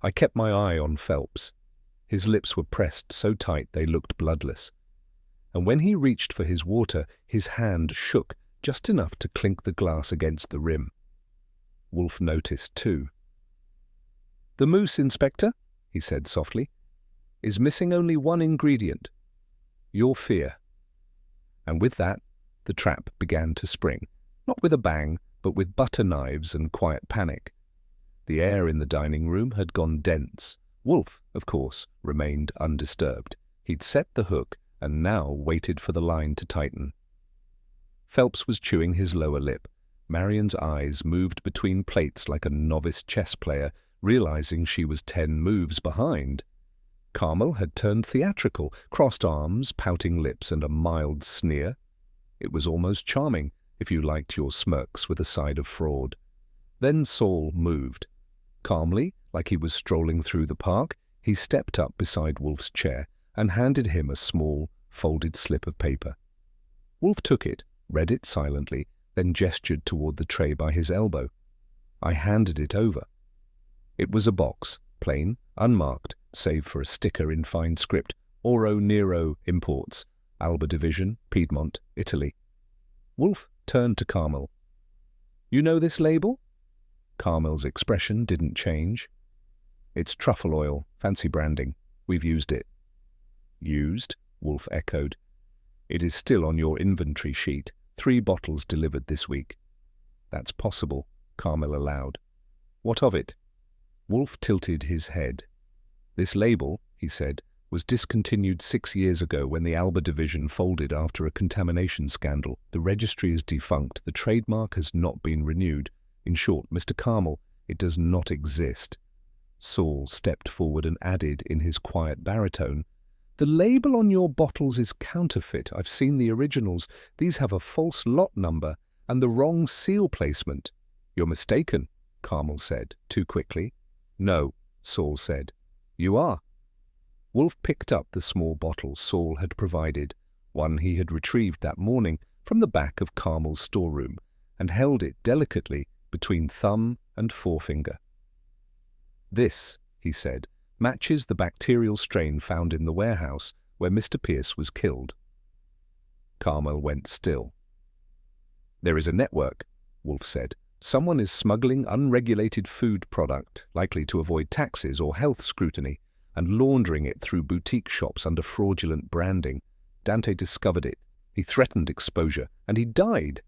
I kept my eye on Phelps. His lips were pressed so tight they looked bloodless. And when he reached for his water, his hand shook just enough to clink the glass against the rim. Wolfe noticed too. "The mousse, Inspector," he said softly, "is missing only one ingredient. Your fear." And with that, the trap began to spring, not with a bang, but with butter knives and quiet panic. The air in the dining room had gone dense. Wolfe, of course, remained undisturbed. He'd set the hook and now waited for the line to tighten. Phelps was chewing his lower lip. Marion's eyes moved between plates like a novice chess player, realizing she was 10 moves behind. Carmel had turned theatrical, crossed arms, pouting lips, and a mild sneer. It was almost charming, if you liked your smirks with a side of fraud. Then Saul moved. Calmly, like he was strolling through the park, he stepped up beside Wolfe's chair and handed him a small, folded slip of paper. Wolfe took it, read it silently, then gestured toward the tray by his elbow. I handed it over. It was a box, plain, unmarked, save for a sticker in fine script, Oro Nero Imports, Alba Division, Piedmont, Italy. Wolfe turned to Carmel. "You know this label?" Carmel's expression didn't change. "It's truffle oil, fancy branding. We've used it." "Used?" Wolfe echoed. "It is still on your inventory sheet. 3 bottles delivered this week." "That's possible," Carmel allowed. "What of it?" Wolfe tilted his head. "This label," he said, "was discontinued 6 years ago when the Alba division folded after a contamination scandal. The registry is defunct. The trademark has not been renewed. In short, Mr. Carmel, it does not exist." Saul stepped forward and added in his quiet baritone, "The label on your bottles is counterfeit. I've seen the originals. These have a false lot number and the wrong seal placement." "You're mistaken," Carmel said, too quickly. "No," Saul said. "You are." Wolfe picked up the small bottle Saul had provided, one he had retrieved that morning from the back of Carmel's storeroom, and held it delicately between thumb and forefinger. "This," he said, "matches the bacterial strain found in the warehouse where Mr. Pierce was killed." Carmel went still. "There is a network," Wolfe said. "Someone is smuggling unregulated food product, likely to avoid taxes or health scrutiny, and laundering it through boutique shops under fraudulent branding. Dante discovered it. He threatened exposure, and he died."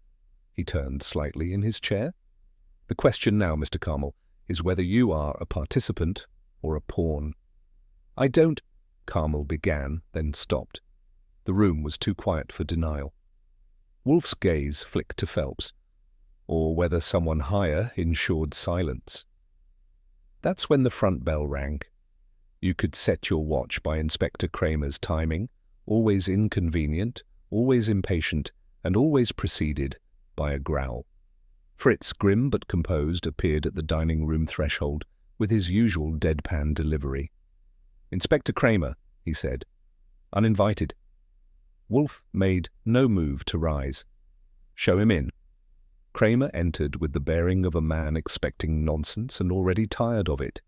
He turned slightly in his chair. "The question now, Mr. Carmel, is whether you are a participant or a pawn." "I don't—" Carmel began, then stopped. The room was too quiet for denial. Wolfe's gaze flicked to Phelps, or whether someone higher ensured silence. That's when the front bell rang. You could set your watch by Inspector Kramer's timing, always inconvenient, always impatient, and always preceded by a growl. Fritz, grim but composed, appeared at the dining-room threshold with his usual deadpan delivery. "Inspector Kramer," he said. "Uninvited." Wolfe made no move to rise. "Show him in." Kramer entered with the bearing of a man expecting nonsense and already tired of it.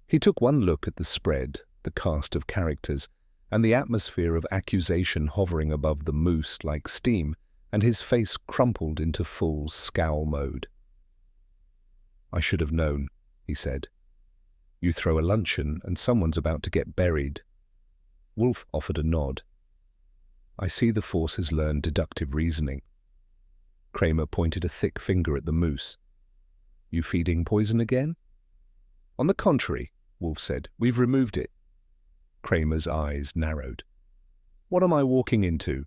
He took one look at the spread, the cast of characters, and the atmosphere of accusation hovering above the moose like steam, and his face crumpled into full scowl mode. "I should have known," he said. "You throw a luncheon and someone's about to get buried." Wolfe offered a nod. "I see the force has learned deductive reasoning." Kramer pointed a thick finger at the moose. "You feeding poison again?" "On the contrary," Wolfe said, "we've removed it." Kramer's eyes narrowed. "What am I walking into?"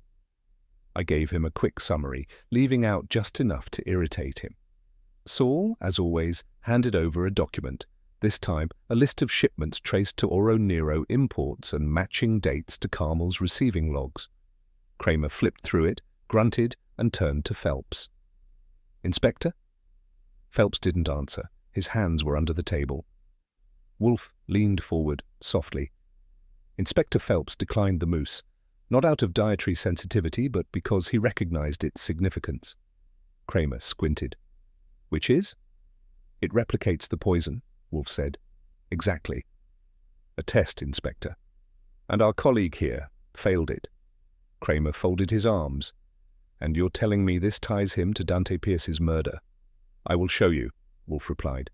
I gave him a quick summary, leaving out just enough to irritate him. Saul, as always, handed over a document, this time a list of shipments traced to Oro Nero imports and matching dates to Carmel's receiving logs. Kramer flipped through it, grunted, and turned to Phelps. "Inspector?" Phelps didn't answer. His hands were under the table. Wolfe leaned forward, softly. Inspector Phelps declined the moose, not out of dietary sensitivity, but because he recognized its significance. Kramer squinted. "Which is?" "It replicates the poison," Wolfe said. "Exactly." "A test, Inspector. And our colleague here failed it." Kramer folded his arms. "And you're telling me this ties him to Dante Pierce's murder?" "I will show you," Wolfe replied.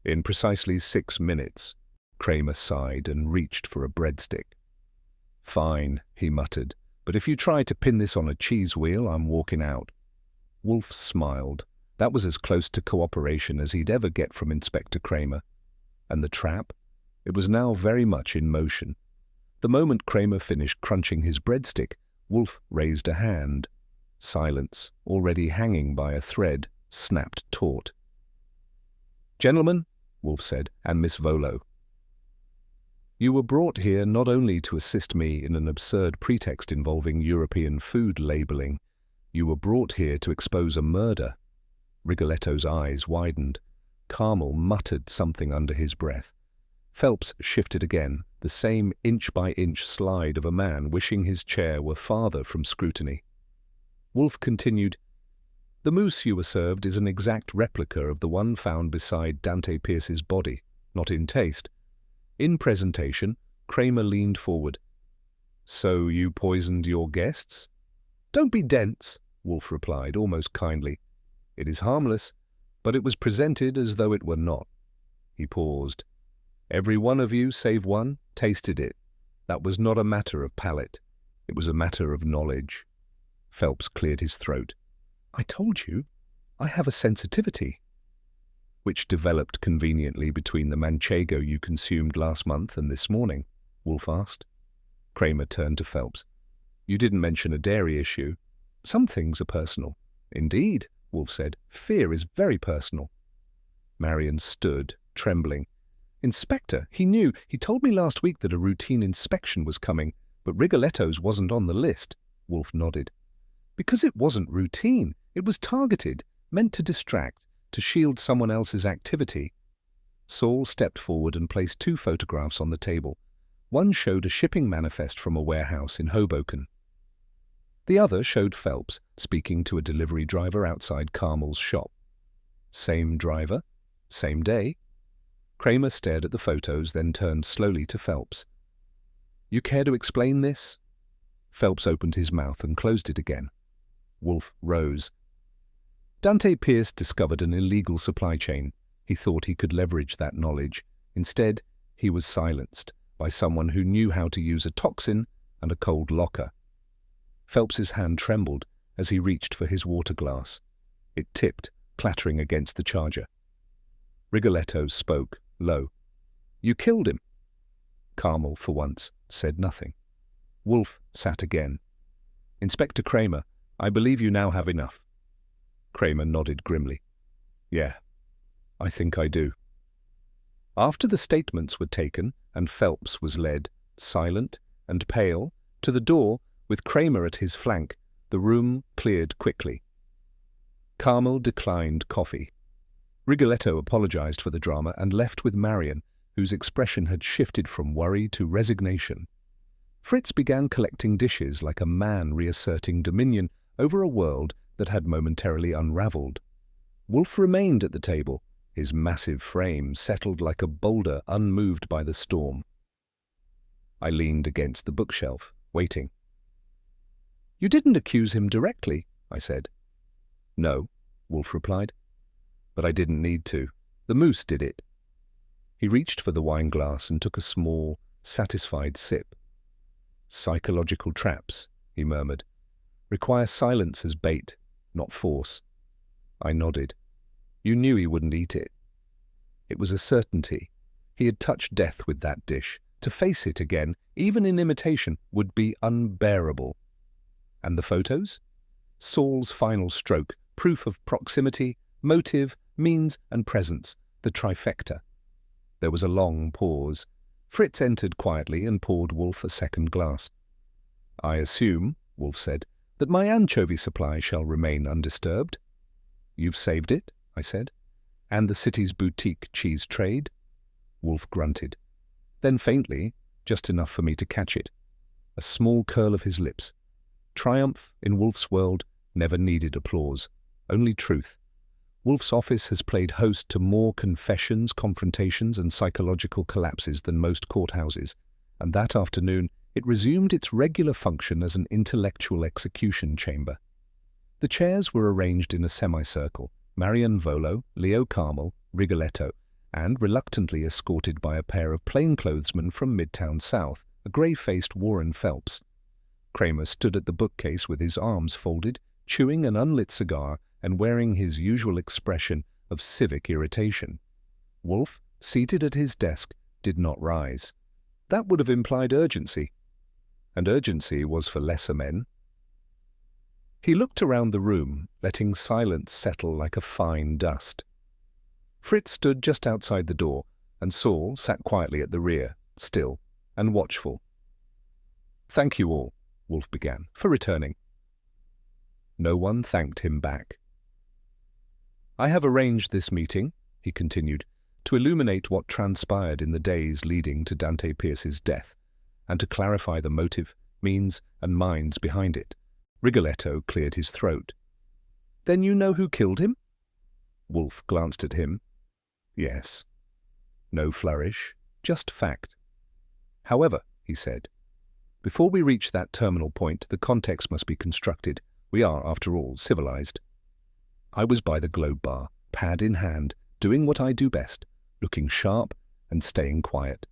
"In precisely 6 minutes." Kramer sighed and reached for a breadstick. "Fine," he muttered, "but if you try to pin this on a cheese wheel, I'm walking out." Wolfe smiled. That was as close to cooperation as he'd ever get from Inspector Kramer. And the trap? It was now very much in motion. The moment Kramer finished crunching his breadstick, Wolfe raised a hand. Silence, already hanging by a thread, snapped taut. "Gentlemen," Wolfe said, "and Miss Volo. You were brought here not only to assist me in an absurd pretext involving European food labeling, you were brought here to expose a murder." Rigoletto's eyes widened. Carmel muttered something under his breath. Phelps shifted again, the same inch-by-inch slide of a man wishing his chair were farther from scrutiny. Wolfe continued, "The moose you were served is an exact replica of the one found beside Dante Pierce's body, not in taste. In presentation, Kramer leaned forward. "So you poisoned your guests?" "Don't be dense," Wolfe replied, almost kindly. "It is harmless, but it was presented as though it were not." He paused. "Every one of you, save one, tasted it. That was not a matter of palate. It was a matter of knowledge." Phelps cleared his throat. "I told you, I have a sensitivity." "Which developed conveniently between the manchego you consumed last month and this morning?" Wolfe asked. Kramer turned to Phelps. "You didn't mention a dairy issue." "Some things are personal." "Indeed," Wolfe said. "Fear is very personal." Marion stood, trembling. "Inspector, he knew. He told me last week that a routine inspection was coming, but Rigoletto's wasn't on the list." Wolfe nodded. "Because it wasn't routine. It was targeted, meant to distract, to shield someone else's activity." Saul stepped forward and placed 2 photographs on the table. One showed a shipping manifest from a warehouse in Hoboken. The other showed Phelps speaking to a delivery driver outside Carmel's shop. Same driver, same day. Kramer stared at the photos, then turned slowly to Phelps. "You care to explain this?" Phelps opened his mouth and closed it again. Wolfe rose. Dante Pierce discovered an illegal supply chain. He thought he could leverage that knowledge. Instead, he was silenced by someone who knew how to use a toxin and a cold locker. Phelps's hand trembled as he reached for his water glass. It tipped, clattering against the charger. Rigoletto spoke, low. "You killed him." Carmel, for once, said nothing. Wolfe sat again. "Inspector Kramer, I believe you now have enough. Kramer nodded grimly. Yeah, I think I do. After the statements were taken and Phelps was led, silent and pale, to the door with Kramer at his flank, the room cleared quickly. Carmel declined coffee. Rigoletto apologized for the drama and left with Marion, whose expression had shifted from worry to resignation. Fritz began collecting dishes like a man reasserting dominion over a world that had momentarily unraveled. Wolfe remained at the table, his massive frame settled like a boulder unmoved by the storm. I leaned against the bookshelf, waiting. You didn't accuse him directly, I said. No, Wolfe replied. But I didn't need to. The moose did it. He reached for the wine glass and took a small, satisfied sip. Psychological traps, he murmured, require silence as bait, not force. I nodded. You knew he wouldn't eat it. It was a certainty. He had touched death with that dish. To face it again, even in imitation, would be unbearable. And the photos? Saul's final stroke, proof of proximity, motive, means and presence, the trifecta. There was a long pause. Fritz entered quietly and poured Wolfe a second glass. I assume, Wolfe said, that my anchovy supply shall remain undisturbed. You've saved it, I said. And the city's boutique cheese trade? Wolfe grunted. Then faintly, just enough for me to catch it. A small curl of his lips. Triumph, in Wolfe's world, never needed applause, only truth. Wolfe's office has played host to more confessions, confrontations, and psychological collapses than most courthouses, and that afternoon it resumed its regular function as an intellectual execution chamber. The chairs were arranged in a semicircle, Marion Volo, Leo Carmel, Rigoletto, and reluctantly escorted by a pair of plainclothesmen from Midtown South, a grey-faced Warren Phelps. Kramer stood at the bookcase with his arms folded, chewing an unlit cigar and wearing his usual expression of civic irritation. Wolfe, seated at his desk, did not rise. That would have implied urgency. And urgency was for lesser men. He looked around the room, letting silence settle like a fine dust. Fritz stood just outside the door, and Saul sat quietly at the rear, still and watchful. Thank you all, Wolfe began, for returning. No one thanked him back. I have arranged this meeting, he continued, to illuminate what transpired in the days leading to Dante Pierce's death, and to clarify the motive, means, and minds behind it. Rigoletto cleared his throat. Then you know who killed him? Wolfe glanced at him. Yes. No flourish, just fact. However, he said, before we reach that terminal point, the context must be constructed. We are, after all, civilized. I was by the Globe Bar, pad in hand, doing what I do best, looking sharp and staying quiet.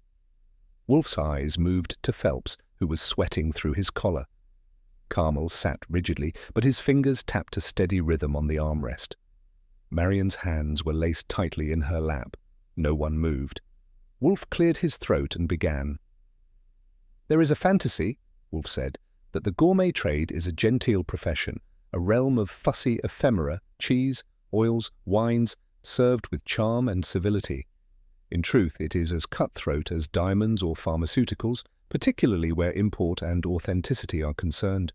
Wolfe's eyes moved to Phelps, who was sweating through his collar. Carmel sat rigidly, but his fingers tapped a steady rhythm on the armrest. Marion's hands were laced tightly in her lap. No one moved. Wolfe cleared his throat and began. There is a fantasy, Wolfe said, that the gourmet trade is a genteel profession, a realm of fussy ephemera, cheese, oils, wines, served with charm and civility. In truth, it is as cutthroat as diamonds or pharmaceuticals, particularly where import and authenticity are concerned.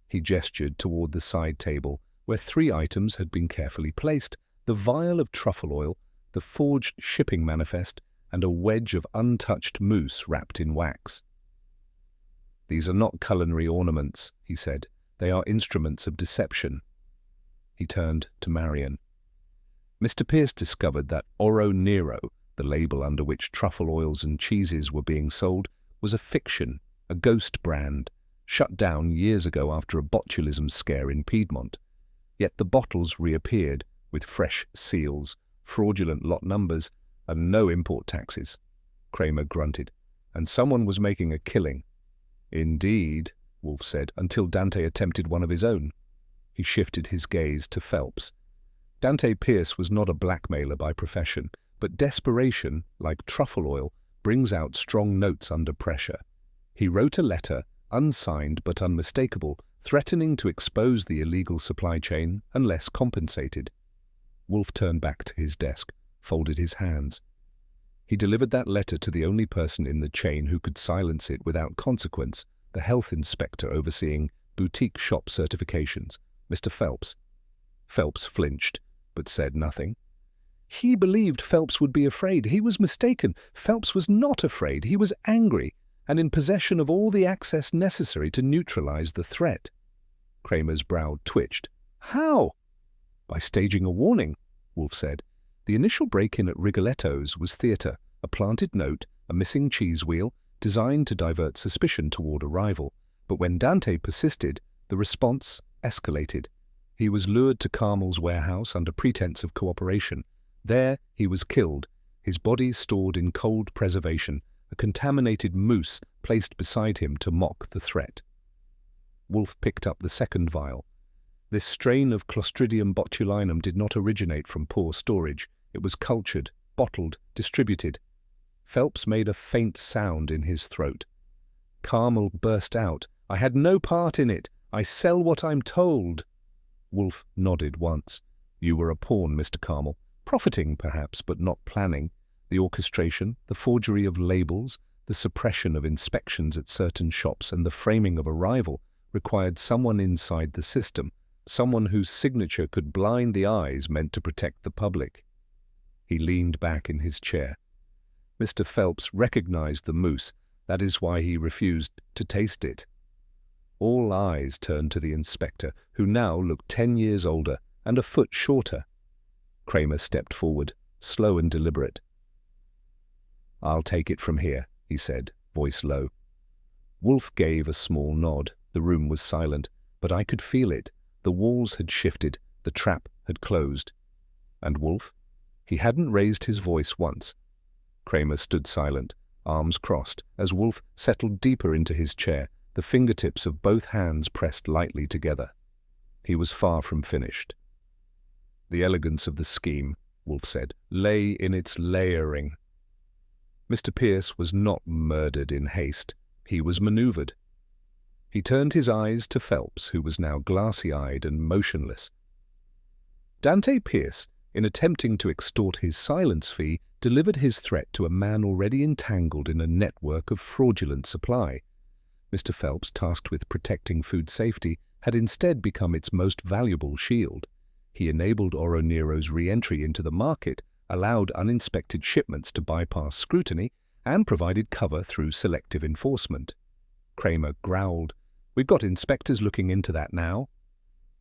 He gestured toward the side table, where 3 items had been carefully placed, the vial of truffle oil, the forged shipping manifest, and a wedge of untouched moose wrapped in wax. These are not culinary ornaments, he said. They are instruments of deception. He turned to Marion. Mr. Pierce discovered that Oro Nero, the label under which truffle oils and cheeses were being sold, was a fiction, a ghost brand, shut down years ago after a botulism scare in Piedmont. Yet the bottles reappeared, with fresh seals, fraudulent lot numbers, and no import taxes. Kramer grunted. And someone was making a killing. Indeed, Wolfe said, until Dante attempted one of his own. He shifted his gaze to Phelps. Dante Pierce was not a blackmailer by profession, but desperation, like truffle oil, brings out strong notes under pressure. He wrote a letter, unsigned but unmistakable, threatening to expose the illegal supply chain unless compensated. Wolfe turned back to his desk, folded his hands. He delivered that letter to the only person in the chain who could silence it without consequence, the health inspector overseeing boutique shop certifications, Mr. Phelps. Phelps flinched, but said nothing. He believed Phelps would be afraid. He was mistaken. Phelps was not afraid. He was angry, and in possession of all the access necessary to neutralize the threat. Kramer's brow twitched. How? By staging a warning, Wolfe said. The initial break-in at Rigoletto's was theatre, a planted note, a missing cheese wheel, designed to divert suspicion toward a rival. But when Dante persisted, the response escalated. He was lured to Carmel's warehouse under pretense of cooperation. There he was killed, his body stored in cold preservation, a contaminated mousse placed beside him to mock the threat. Wolfe picked up the second vial. This strain of Clostridium botulinum did not originate from poor storage. It was cultured, bottled, distributed. Phelps made a faint sound in his throat. Carmel burst out. I had no part in it. I sell what I'm told. Wolfe nodded once. You were a pawn, Mr. Carmel. Profiting, perhaps, but not planning. The orchestration, the forgery of labels, the suppression of inspections at certain shops, and the framing of a rival required someone inside the system, someone whose signature could blind the eyes meant to protect the public. He leaned back in his chair. Mr. Phelps recognized the mousse. That is why he refused to taste it. All eyes turned to the inspector, who now looked 10 years older and a foot shorter. Kramer stepped forward, slow and deliberate. I'll take it from here, he said, voice low. Wolfe gave a small nod. The room was silent, but I could feel it. The walls had shifted, the trap had closed. And Wolfe? He hadn't raised his voice once. Kramer stood silent, arms crossed, as Wolfe settled deeper into his chair, the fingertips of both hands pressed lightly together. He was far from finished. The elegance of the scheme, Wolfe said, lay in its layering. Mr. Pierce was not murdered in haste. He was maneuvered. He turned his eyes to Phelps, who was now glassy-eyed and motionless. Dante Pierce, in attempting to extort his silence fee, delivered his threat to a man already entangled in a network of fraudulent supply. Mr. Phelps, tasked with protecting food safety, had instead become its most valuable shield. He enabled Oro Nero's re-entry into the market, allowed uninspected shipments to bypass scrutiny, and provided cover through selective enforcement. Kramer growled, "We've got inspectors looking into that now."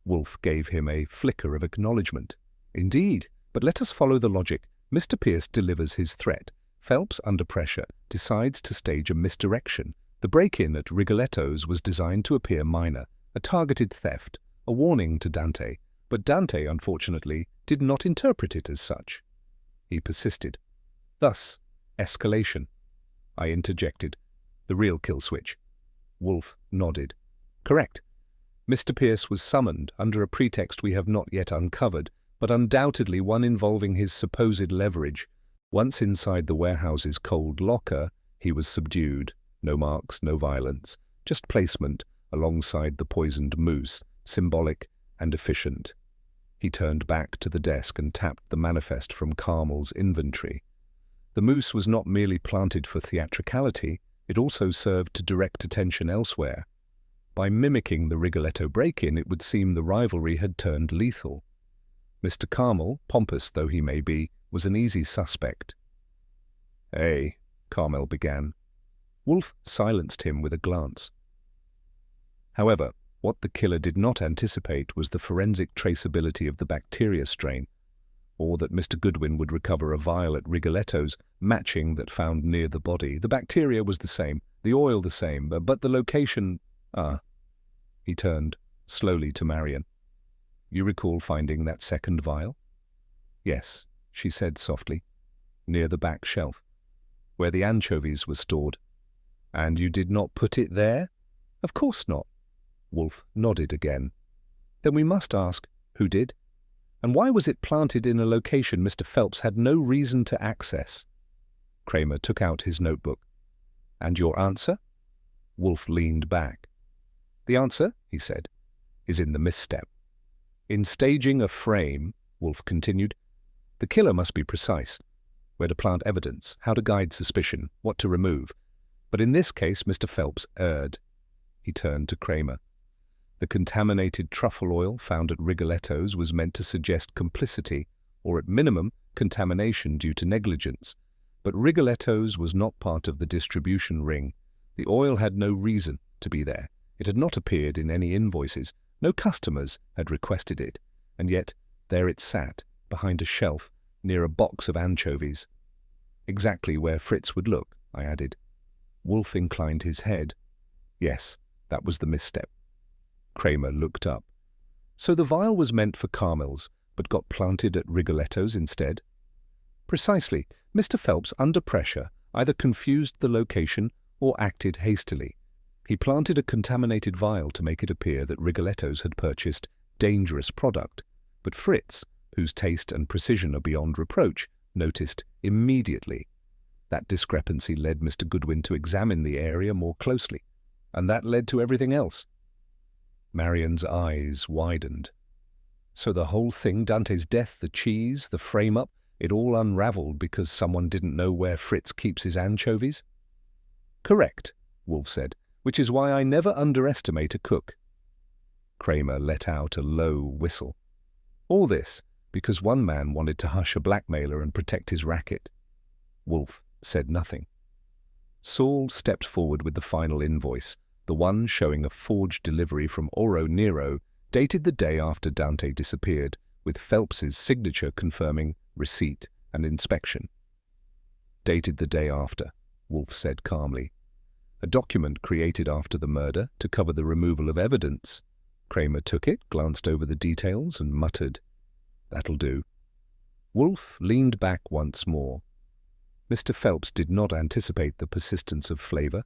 Wolfe gave him a flicker of acknowledgement. "Indeed, but let us follow the logic. Mr. Pierce delivers his threat. Phelps, under pressure, decides to stage a misdirection. The break-in at Rigoletto's was designed to appear minor, a targeted theft, a warning to Dante, but Dante, unfortunately, did not interpret it as such. He persisted. Thus, escalation. I interjected. The real kill switch. Wolfe nodded. Correct. Mr. Pierce was summoned under a pretext we have not yet uncovered, but undoubtedly one involving his supposed leverage. Once inside the warehouse's cold locker, he was subdued. No marks, no violence, just placement alongside the poisoned mousse, symbolic and efficient. He turned back to the desk and tapped the manifest from Carmel's inventory. The mousse was not merely planted for theatricality, it also served to direct attention elsewhere. By mimicking the Rigoletto break-in, it would seem the rivalry had turned lethal. Mr. Carmel, pompous though he may be, was an easy suspect. "Hey," Carmel began. Wolfe silenced him with a glance. However, what the killer did not anticipate was the forensic traceability of the bacteria strain, or that Mr. Goodwin would recover a vial at Rigoletto's matching that found near the body. The bacteria was the same, the oil the same, but the location... He turned slowly to Marion. "You recall finding that second vial?" "Yes," she said softly. "Near the back shelf, where the anchovies were stored." "And you did not put it there?" "Of course not." Wolfe nodded again. "Then we must ask, who did? And why was it planted in a location Mr. Phelps had no reason to access?" Kramer took out his notebook. "And your answer?" Wolfe leaned back. "The answer," he said, is in the misstep. In staging a frame, Wolfe continued, the killer must be precise. Where to plant evidence, how to guide suspicion, what to remove. But in this case, Mr. Phelps erred. He turned to Kramer. The contaminated truffle oil found at Rigoletto's was meant to suggest complicity, or at minimum, contamination due to negligence. But Rigoletto's was not part of the distribution ring. The oil had no reason to be there. It had not appeared in any invoices. No customers had requested it. And yet, there it sat, behind a shelf, near a box of anchovies. Exactly where Fritz would look, I added. Wolfe inclined his head. Yes, that was the misstep. Kramer looked up. So the vial was meant for Carmel's, but got planted at Rigoletto's instead? Precisely. Mr. Phelps, under pressure, either confused the location or acted hastily. He planted a contaminated vial to make it appear that Rigoletto's had purchased dangerous product, but Fritz, whose taste and precision are beyond reproach, noticed immediately. That discrepancy led Mr. Goodwin to examine the area more closely, and that led to everything else. Marian's eyes widened. So the whole thing, Dante's death, the cheese, the frame-up, it all unraveled because someone didn't know where Fritz keeps his anchovies? Correct, Wolfe said, which is why I never underestimate a cook. Kramer let out a low whistle. All this because one man wanted to hush a blackmailer and protect his racket. Wolfe said nothing. Saul stepped forward with the final invoice, the one showing a forged delivery from Oro Nero, dated the day after Dante disappeared, with Phelps's signature confirming receipt and inspection. Dated the day after, Wolfe said calmly. A document created after the murder to cover the removal of evidence. Kramer took it, glanced over the details, and muttered, "That'll do." Wolfe leaned back once more. Mr. Phelps did not anticipate the persistence of flavor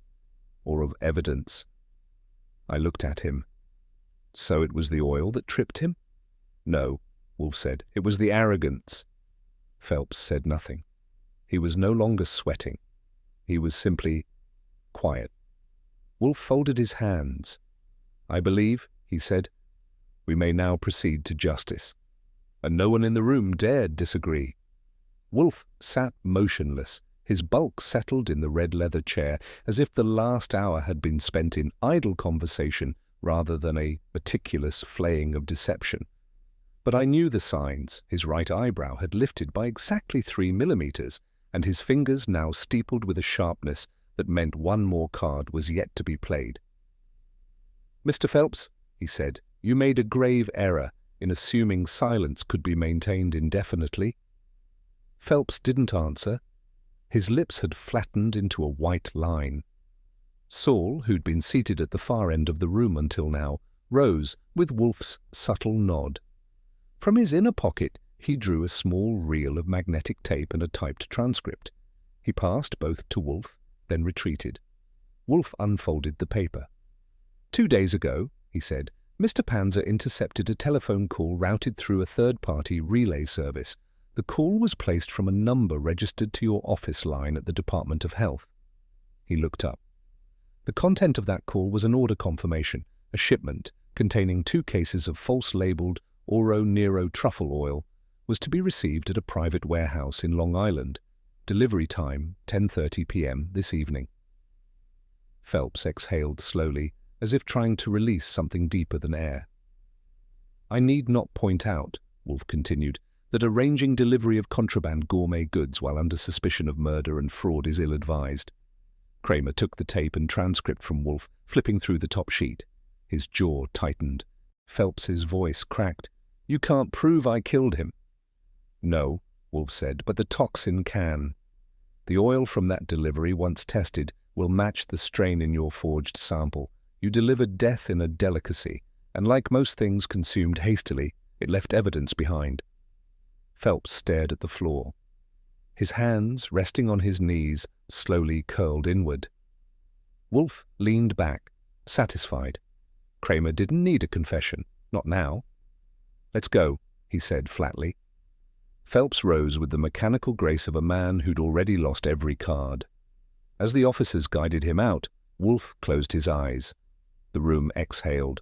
or of evidence. I looked at him. So it was the oil that tripped him? No, Wolfe said. It was the arrogance. Phelps said nothing. He was no longer sweating. He was simply quiet. Wolfe folded his hands. I believe, he said, we may now proceed to justice. And no one in the room dared disagree. Wolfe sat motionless, his bulk settled in the red leather chair, as if the last hour had been spent in idle conversation rather than a meticulous flaying of deception. But I knew the signs. His right eyebrow had lifted by exactly 3 millimeters, and his fingers now steepled with a sharpness that meant one more card was yet to be played. "Mr. Phelps," he said, "you made a grave error in assuming silence could be maintained indefinitely." Phelps didn't answer. His lips had flattened into a white line. Saul, who'd been seated at the far end of the room until now, rose with Wolfe's subtle nod. From his inner pocket he drew a small reel of magnetic tape and a typed transcript. He passed both to Wolfe, then retreated. Wolfe unfolded the paper. 2 days ago, he said, Mr. Panzer intercepted a telephone call routed through a third-party relay service. The call was placed from a number registered to your office line at the Department of Health. He looked up. The content of that call was an order confirmation, a shipment containing 2 cases of false-labeled Oro Nero truffle oil was to be received at a private warehouse in Long Island. Delivery time, 10:30 p.m. this evening. Phelps exhaled slowly, as if trying to release something deeper than air. I need not point out, Wolfe continued, that arranging delivery of contraband gourmet goods while under suspicion of murder and fraud is ill-advised. Kramer took the tape and transcript from Wolfe, flipping through the top sheet. His jaw tightened. Phelps's voice cracked. "You can't prove I killed him." "No," Wolfe said, "but the toxin can. The oil from that delivery, once tested, will match the strain in your forged sample. You delivered death in a delicacy, and like most things consumed hastily, it left evidence behind." Phelps stared at the floor. His hands, resting on his knees, slowly curled inward. Wolfe leaned back, satisfied. Kramer didn't need a confession, not now. "Let's go," he said flatly. Phelps rose with the mechanical grace of a man who'd already lost every card. As the officers guided him out, Wolfe closed his eyes. The room exhaled.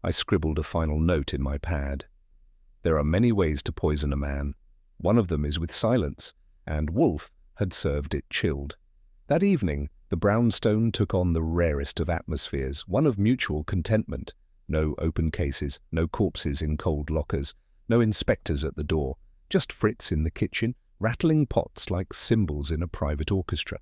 I scribbled a final note in my pad. There are many ways to poison a man. One of them is with silence, and Wolfe had served it chilled. That evening, the brownstone took on the rarest of atmospheres, one of mutual contentment. No open cases, no corpses in cold lockers, no inspectors at the door, just Fritz in the kitchen, rattling pots like cymbals in a private orchestra.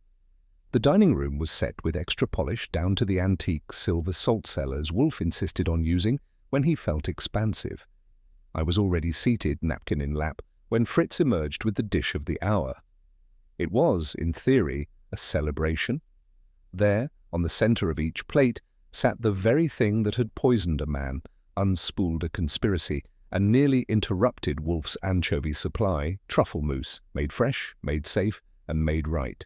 The dining room was set with extra polish down to the antique silver salt cellars Wolfe insisted on using when he felt expansive. I was already seated, napkin in lap, when Fritz emerged with the dish of the hour. It was, in theory, a celebration. There, on the centre of each plate, sat the very thing that had poisoned a man, unspooled a conspiracy, and nearly interrupted Wolfe's anchovy supply, truffle mousse, made fresh, made safe, and made right.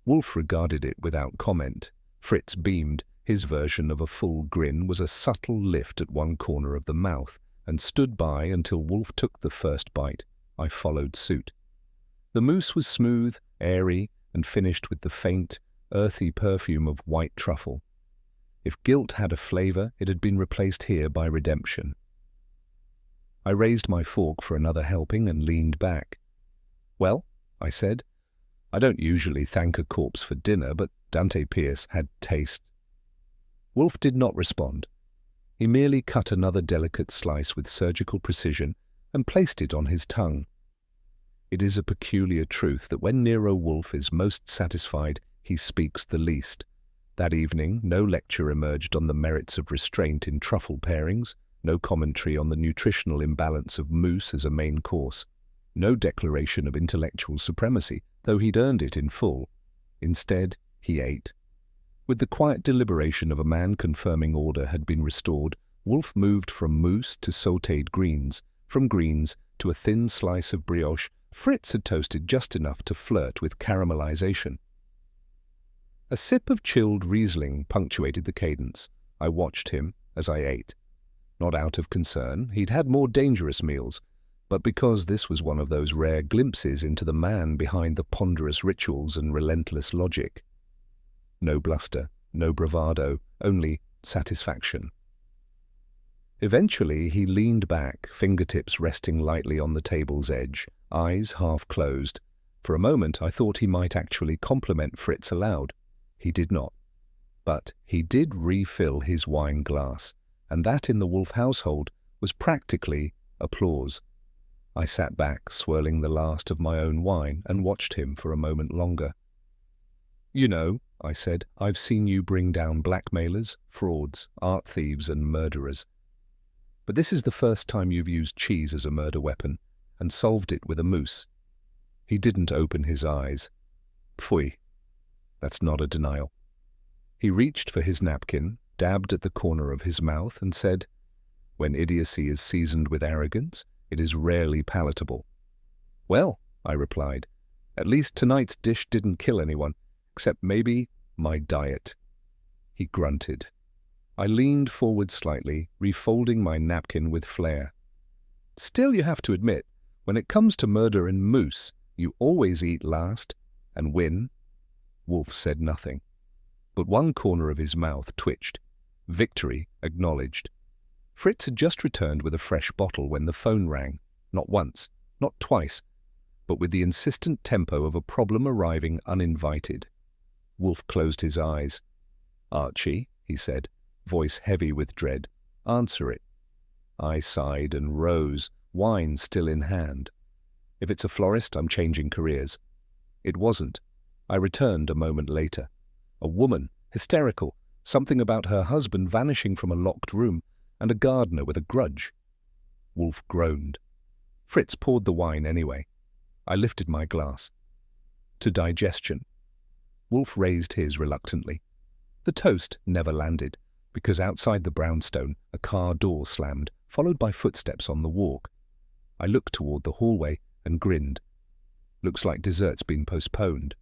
Wolfe regarded it without comment. Fritz beamed. His version of a full grin was a subtle lift at one corner of the mouth, and stood by until Wolfe took the first bite. I followed suit. The mousse was smooth, airy, and finished with the faint, earthy perfume of white truffle. If guilt had a flavour, it had been replaced here by redemption. I raised my fork for another helping and leaned back. "Well," I said, "I don't usually thank a corpse for dinner, but Dante Pierce had taste." Wolfe did not respond. He merely cut another delicate slice with surgical precision and placed it on his tongue. It is a peculiar truth that when Nero Wolfe is most satisfied, he speaks the least. That evening, no lecture emerged on the merits of restraint in truffle pairings, no commentary on the nutritional imbalance of mousse as a main course, no declaration of intellectual supremacy, though he'd earned it in full. Instead, he ate. With the quiet deliberation of a man confirming order had been restored, Wolfe moved from mousse to sautéed greens, from greens to a thin slice of brioche Fritz had toasted just enough to flirt with caramelization. A sip of chilled Riesling punctuated the cadence. I watched him as I ate. Not out of concern, he'd had more dangerous meals, but because this was one of those rare glimpses into the man behind the ponderous rituals and relentless logic. No bluster, no bravado, only satisfaction. Eventually he leaned back, fingertips resting lightly on the table's edge, eyes half closed. For a moment I thought he might actually compliment Fritz aloud. He did not. But he did refill his wine glass, and that in the Wolfe household was practically applause. I sat back, swirling the last of my own wine, and watched him for a moment longer. "You know," I said, "I've seen you bring down blackmailers, frauds, art thieves, and murderers. But this is the first time you've used cheese as a murder weapon, and solved it with a mousse." He didn't open his eyes. "Pfui. That's not a denial." He reached for his napkin, dabbed at the corner of his mouth, and said, "When idiocy is seasoned with arrogance, it is rarely palatable." "Well," I replied, "at least tonight's dish didn't kill anyone, except maybe my diet." He grunted. I leaned forward slightly, refolding my napkin with flair. "Still, you have to admit, when it comes to murder and mousse, you always eat last and win." Wolfe said nothing, but one corner of his mouth twitched. Victory acknowledged. Fritz had just returned with a fresh bottle when the phone rang. Not once, not twice, but with the insistent tempo of a problem arriving uninvited. Wolfe closed his eyes. "Archie," he said, voice heavy with dread, "answer it." I sighed and rose, wine still in hand. If it's a florist, I'm changing careers. It wasn't. I returned a moment later. A woman, hysterical, something about her husband vanishing from a locked room, and a gardener with a grudge. Wolfe groaned. Fritz poured the wine anyway. I lifted my glass. "To digestion." Wolfe raised his reluctantly. The toast never landed, because outside the brownstone a car door slammed, followed by footsteps on the walk. I looked toward the hallway and grinned. "Looks like dessert's been postponed."